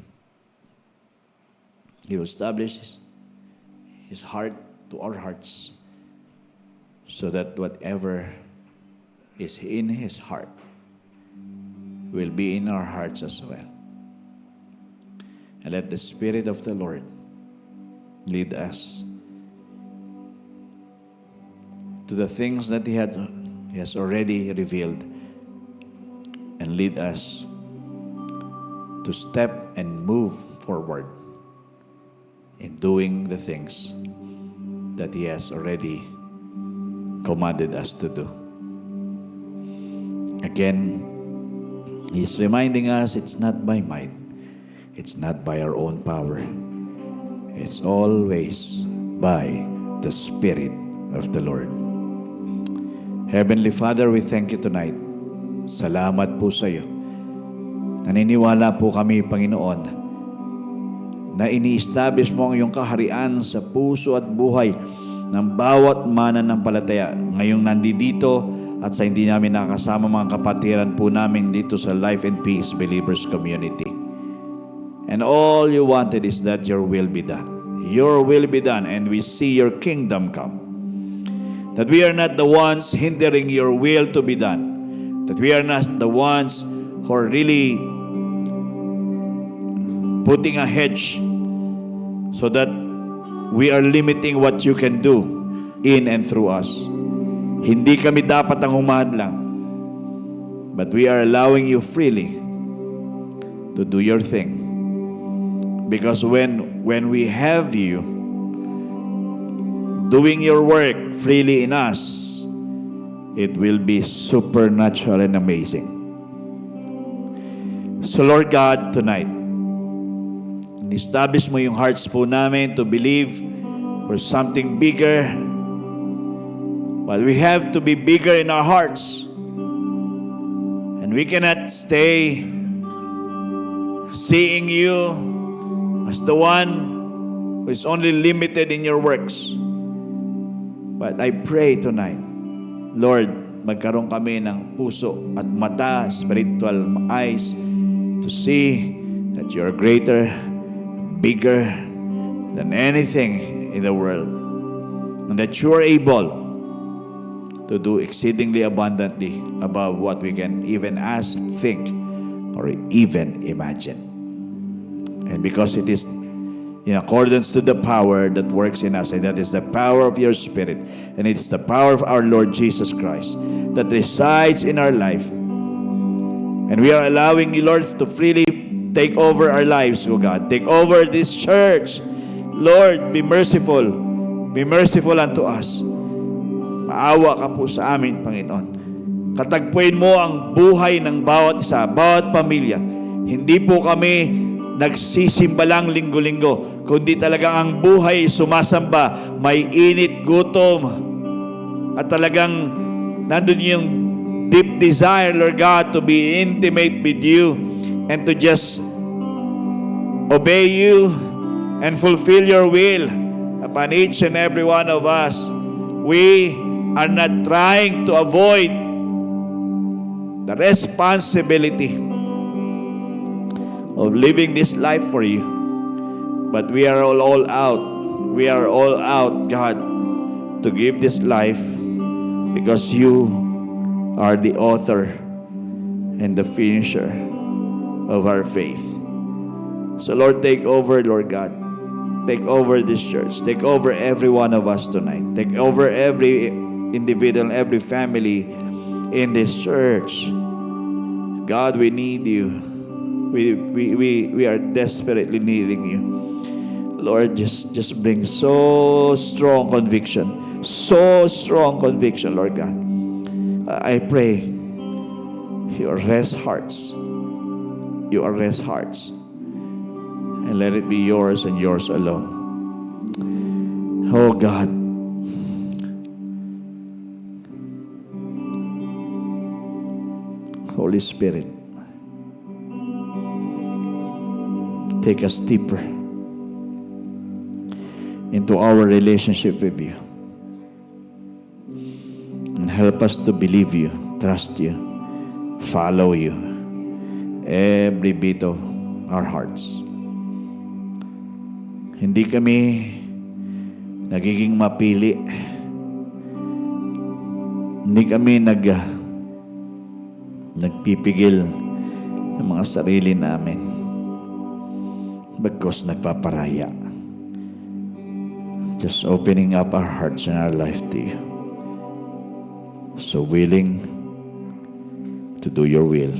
He will establish His heart to our hearts, so that whatever is in His heart will be in our hearts as well. And let the Spirit of the Lord lead us to the things that He has already revealed, and lead us to step and move forward in doing the things that He has already commanded us to do. Again, He's reminding us it's not by might, it's not by our own power. It's always by the Spirit of the Lord. Heavenly Father, we thank you tonight. Salamat po sa iyo. Naniniwala po kami, Panginoon, na ini-establish mo ang iyong kaharian sa puso at buhay ng bawat mananampalataya. Ngayong nandito at sa hindi namin nakasama mga kapatiran po namin dito sa Life and Peace Believers Community. And all you wanted is that your will be done. Your will be done, and we see your kingdom come. That we are not the ones hindering your will to be done. That we are not the ones who are really putting a hedge so that we are limiting what you can do in and through us. Hindi kami dapat ang humadlang, but we are allowing you freely to do your thing. Because when we have you doing your work freely in us, it will be supernatural and amazing. So Lord God, tonight, establish mo yung hearts po namin to believe for something bigger. But we have to be bigger in our hearts. And we cannot stay seeing you as the one who is only limited in your works. But I pray tonight, Lord, magkaroon kami ng puso at mata, spiritual eyes, to see that you are greater, bigger than anything in the world. And that you are able to do exceedingly abundantly above what we can even ask, think, or even imagine. And because it is in accordance to the power that works in us, and that is the power of your Spirit, and it's the power of our Lord Jesus Christ that resides in our life. And we are allowing you, Lord, to freely take over our lives, O God. Take over this church. Lord, be merciful. Be merciful unto us. Maawa ka po sa amin, Panginoon. Katagpuin mo ang buhay ng bawat isa, bawat pamilya. Hindi po kami nagsisimba lang linggo-linggo, kundi talagang ang buhay sumasamba, may init, gutom, at talagang nandun yung deep desire, Lord God, to be intimate with you and to just obey you and fulfill your will upon each and every one of us. We are not trying to avoid the responsibility of living this life for you, but we are all out. We are all out, God, to give this life because you are the author and the finisher of our faith. So Lord, take over, Lord God. Take over this church. Take over every one of us tonight. Take over every individual, every family in this church. God, we need you. We are desperately needing you. Lord, just bring so strong conviction. So strong conviction, Lord God. I pray you arrest hearts. You arrest hearts. And let it be yours and yours alone. Oh God. Holy Spirit, take us deeper into our relationship with you. And help us to believe you, trust you, follow you, every bit of our hearts. Hindi kami nagiging mapili. Hindi kami nagpipigil ng mga sarili namin. Bagkus nagpaparaya. Just opening up our hearts and our life to you. So willing to do your will.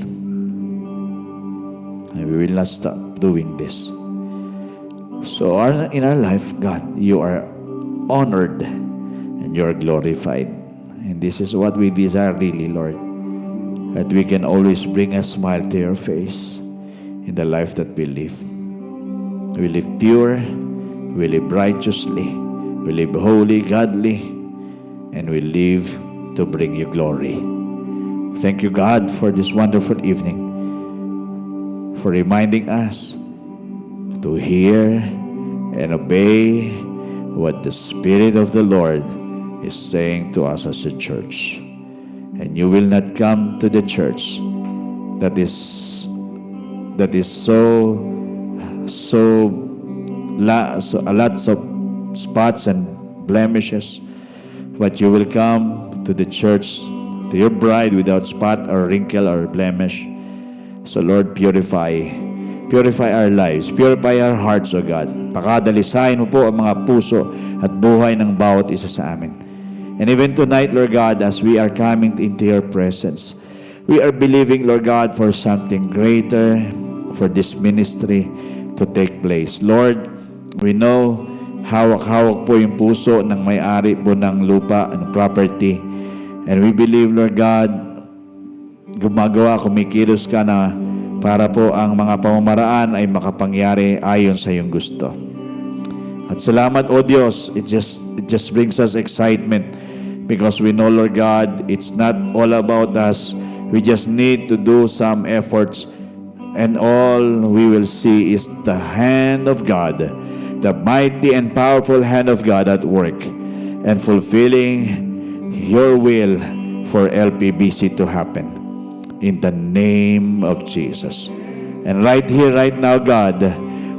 And we will not stop doing this. So in our life, God, you are honored and you are glorified. And this is what we desire really, Lord. That we can always bring a smile to your face in the life that we live. We live pure, we live righteously, we live holy, godly, and we live to bring you glory. Thank you, God, for this wonderful evening, for reminding us to hear and obey what the Spirit of the Lord is saying to us as a church. And you will not come to the church that is lots of spots and blemishes, but you will come to the church, to your bride without spot or wrinkle or blemish. So Lord, purify our lives, purify our hearts, O God. Pakadalisahin mo po ang mga puso at buhay ng bawat isa sa amin. And even tonight, Lord God, as we are coming into your presence, we are believing, Lord God, for something greater, for this ministry to take place. Lord, we know hawak-hawak po yung puso ng may-ari po ng lupa, ng property. And we believe, Lord God, kumikilos ka na para po ang mga pamamaraan ay makapangyari ayon sa iyong gusto. At salamat, O Diyos, it just brings us excitement because we know, Lord God, it's not all about us. We just need to do some efforts, and all we will see is the hand of God, the mighty and powerful hand of God at work and fulfilling your will for LPBC to happen in the name of Jesus. And right here, right now, God,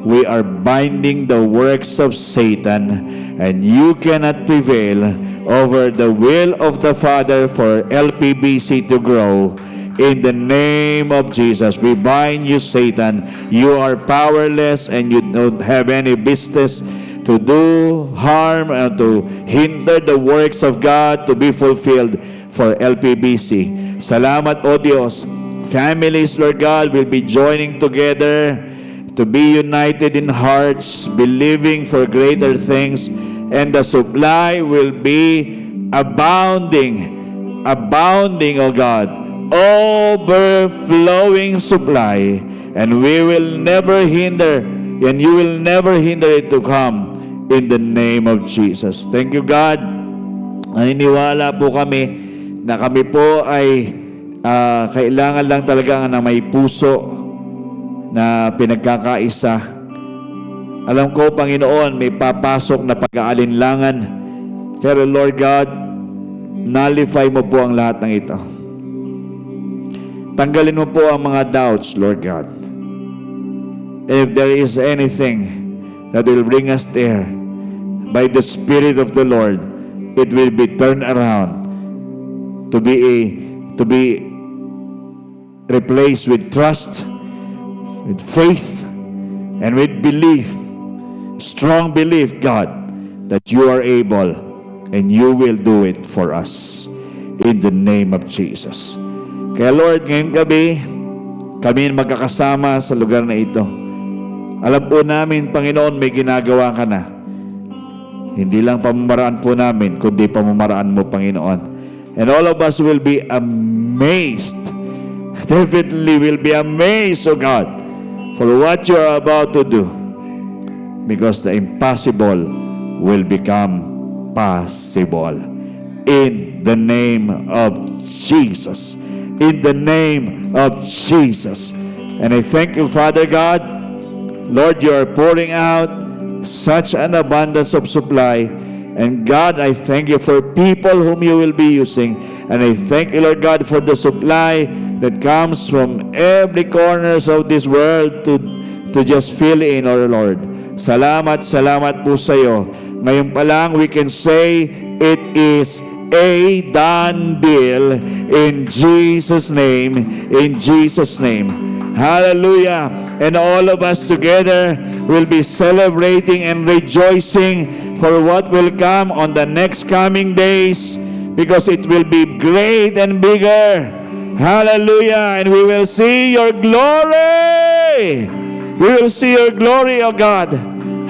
we are binding the works of Satan, and you cannot prevail over the will of the Father for LPBC to grow. In the name of Jesus, we bind you, Satan. You are powerless and you don't have any business to do harm and to hinder the works of God to be fulfilled for LPBC. Salamat, O Diyos. Families, Lord God, will be joining together to be united in hearts, believing for greater things, and the supply will be abounding, O God, overflowing supply, and we will never hinder, and you will never hinder it to come in the name of Jesus. Thank you, God. Naniniwala po kami na kami po ay kailangan lang talaga na may puso na pinagkakaisa. Alam ko, Panginoon, may papasok na pag-aalinlangan. Pero Lord God, nullify mo po ang lahat ng ito. Tanggalin mo po ang mga doubts, Lord God. If there is anything that will bring us there, by the Spirit of the Lord, it will be turned around to be replaced with trust, with faith, and with belief, strong belief, God, that you are able and you will do it for us in the name of Jesus. Kaya Lord, ngayong gabi, kami magkakasama sa lugar na ito. Alam po namin, Panginoon, may ginagawa ka na. Hindi lang pamamaraan po namin, kundi pamamaraan mo, Panginoon. And all of us will be amazed. Definitely will be amazed, O God, for what you are about to do. Because the impossible will become possible. In the name of Jesus. In the name of Jesus. And I thank you, Father God. Lord, you are pouring out such an abundance of supply. And God, I thank you for people whom you will be using. And I thank you, Lord God, for the supply that comes from every corners of this world to just fill in, our Lord. Salamat po sa iyo. Ngayon pa lang, we can say it is a done deal in Jesus' name. In Jesus' name. Hallelujah. And all of us together will be celebrating and rejoicing for what will come on the next coming days, because it will be great and bigger. Hallelujah. And we will see your glory. We will see your glory, O God.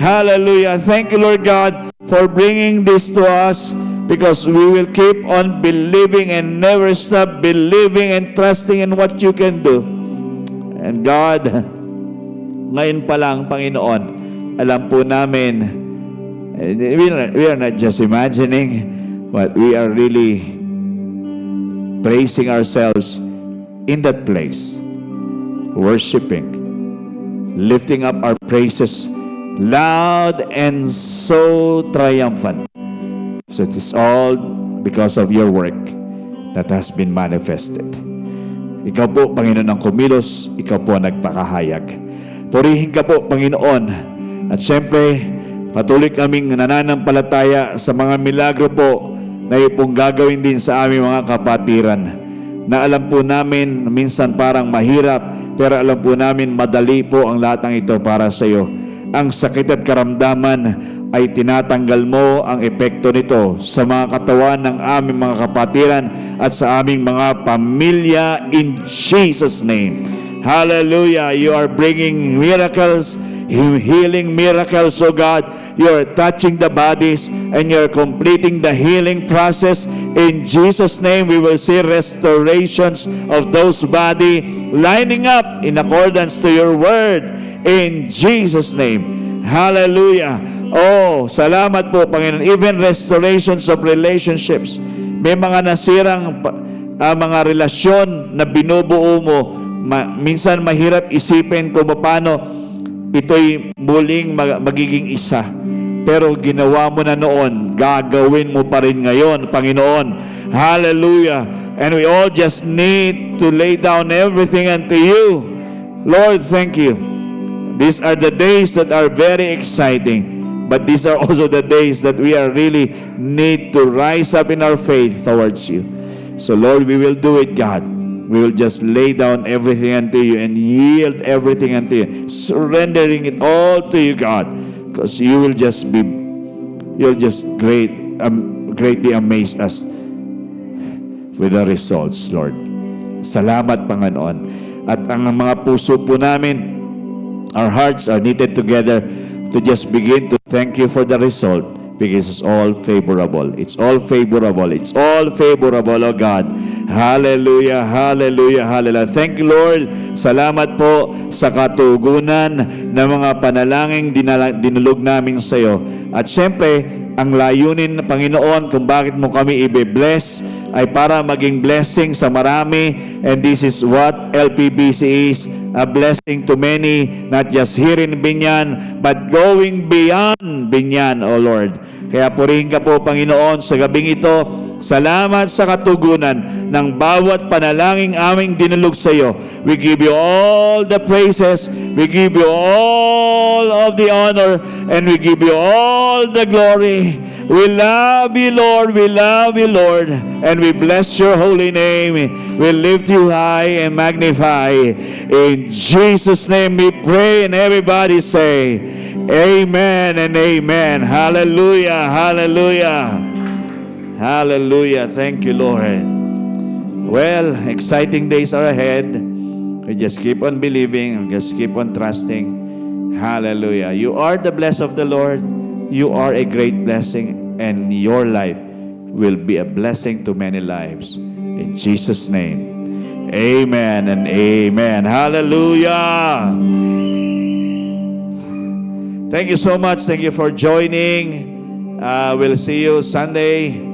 Hallelujah. Thank you, Lord God, for bringing this to us. because we will keep on believing and never stop believing and trusting in what you can do. And God, ngayon pa lang, Panginoon, alam po namin, we are not just imagining, but we are really praising ourselves in that place, worshiping, lifting up our praises loud and so triumphant. So it is all because of your work that has been manifested. Ikaw po, Panginoon, ang kumilos, ikaw po ang nagpakahayag. Purihin ka po, Panginoon. At syempre, patuloy kaming nananampalataya sa mga milagro po na ipong gagawin din sa aming mga kapatiran. Na alam po namin, minsan parang mahirap, pero alam po namin, madali po ang lahat ng ito para sa iyo. Ang sakit at karamdaman ay tinatanggal mo ang epekto nito sa mga katawan ng aming mga kapatiran at sa aming mga pamilya in Jesus' name. Hallelujah! You are bringing miracles, healing miracles, oh God. You are touching the bodies and you are completing the healing process. In Jesus' name, we will see restorations of those bodies lining up in accordance to your word. In Jesus' name. Hallelujah! Oh, salamat po, Panginoon. Even restorations of relationships. May mga nasirang mga relasyon na binubuo mo. Minsan mahirap isipin kung paano ito'y muling magiging isa. Pero ginawa mo na noon, gagawin mo pa rin ngayon, Panginoon. Hallelujah! And we all just need to lay down everything unto you. Lord, thank you. These are the days that are very exciting. But these are also the days that we are really need to rise up in our faith towards you. So Lord, we will do it, God. We will just lay down everything unto you and yield everything unto you, surrendering it all to you, God, because you'll just greatly amaze us with the results, Lord. Salamat, Panginoon. At ang mga puso po namin, our hearts are knitted together to just begin to thank you for the result, because it's all favorable. It's all favorable. It's all favorable, oh God. Hallelujah, hallelujah, hallelujah. Thank you, Lord. Salamat po sa katugunan ng mga panalangin dinulog namin sa iyo. At siyempre, ang layunin, Panginoon, kung bakit mo kami i-bless ay para maging blessing sa marami. And this is what LPBC is, a blessing to many, not just here in Binyan, but going beyond Binyan, O Lord. Kaya purihin ka po, Panginoon, sa gabing ito. Salamat sa katugunan ng bawat panalangin aming dinulog sa iyo. We give you all the praises, we give you all of the honor, and we give you all the glory. We love you, Lord. We love you, Lord. And we bless your holy name. We lift you high and magnify. In Jesus' name we pray, and everybody say, amen and amen. Hallelujah, hallelujah. Hallelujah. Thank you, Lord. Well, exciting days are ahead. We just keep on believing. Just keep on trusting. Hallelujah. You are the blessed of the Lord. You are a great blessing, and your life will be a blessing to many lives. In Jesus' name. Amen and amen. Hallelujah. Thank you so much. Thank you for joining. We'll see you Sunday.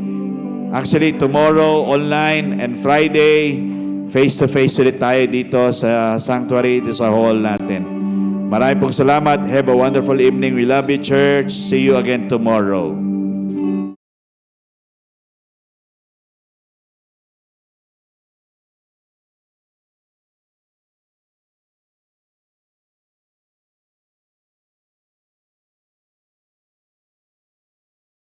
Actually, tomorrow online, and Friday, face-to-face ulit tayo dito sa sanctuary, dito sa hall natin. Maraming pong salamat. Have a wonderful evening. We love you, church. See you again tomorrow.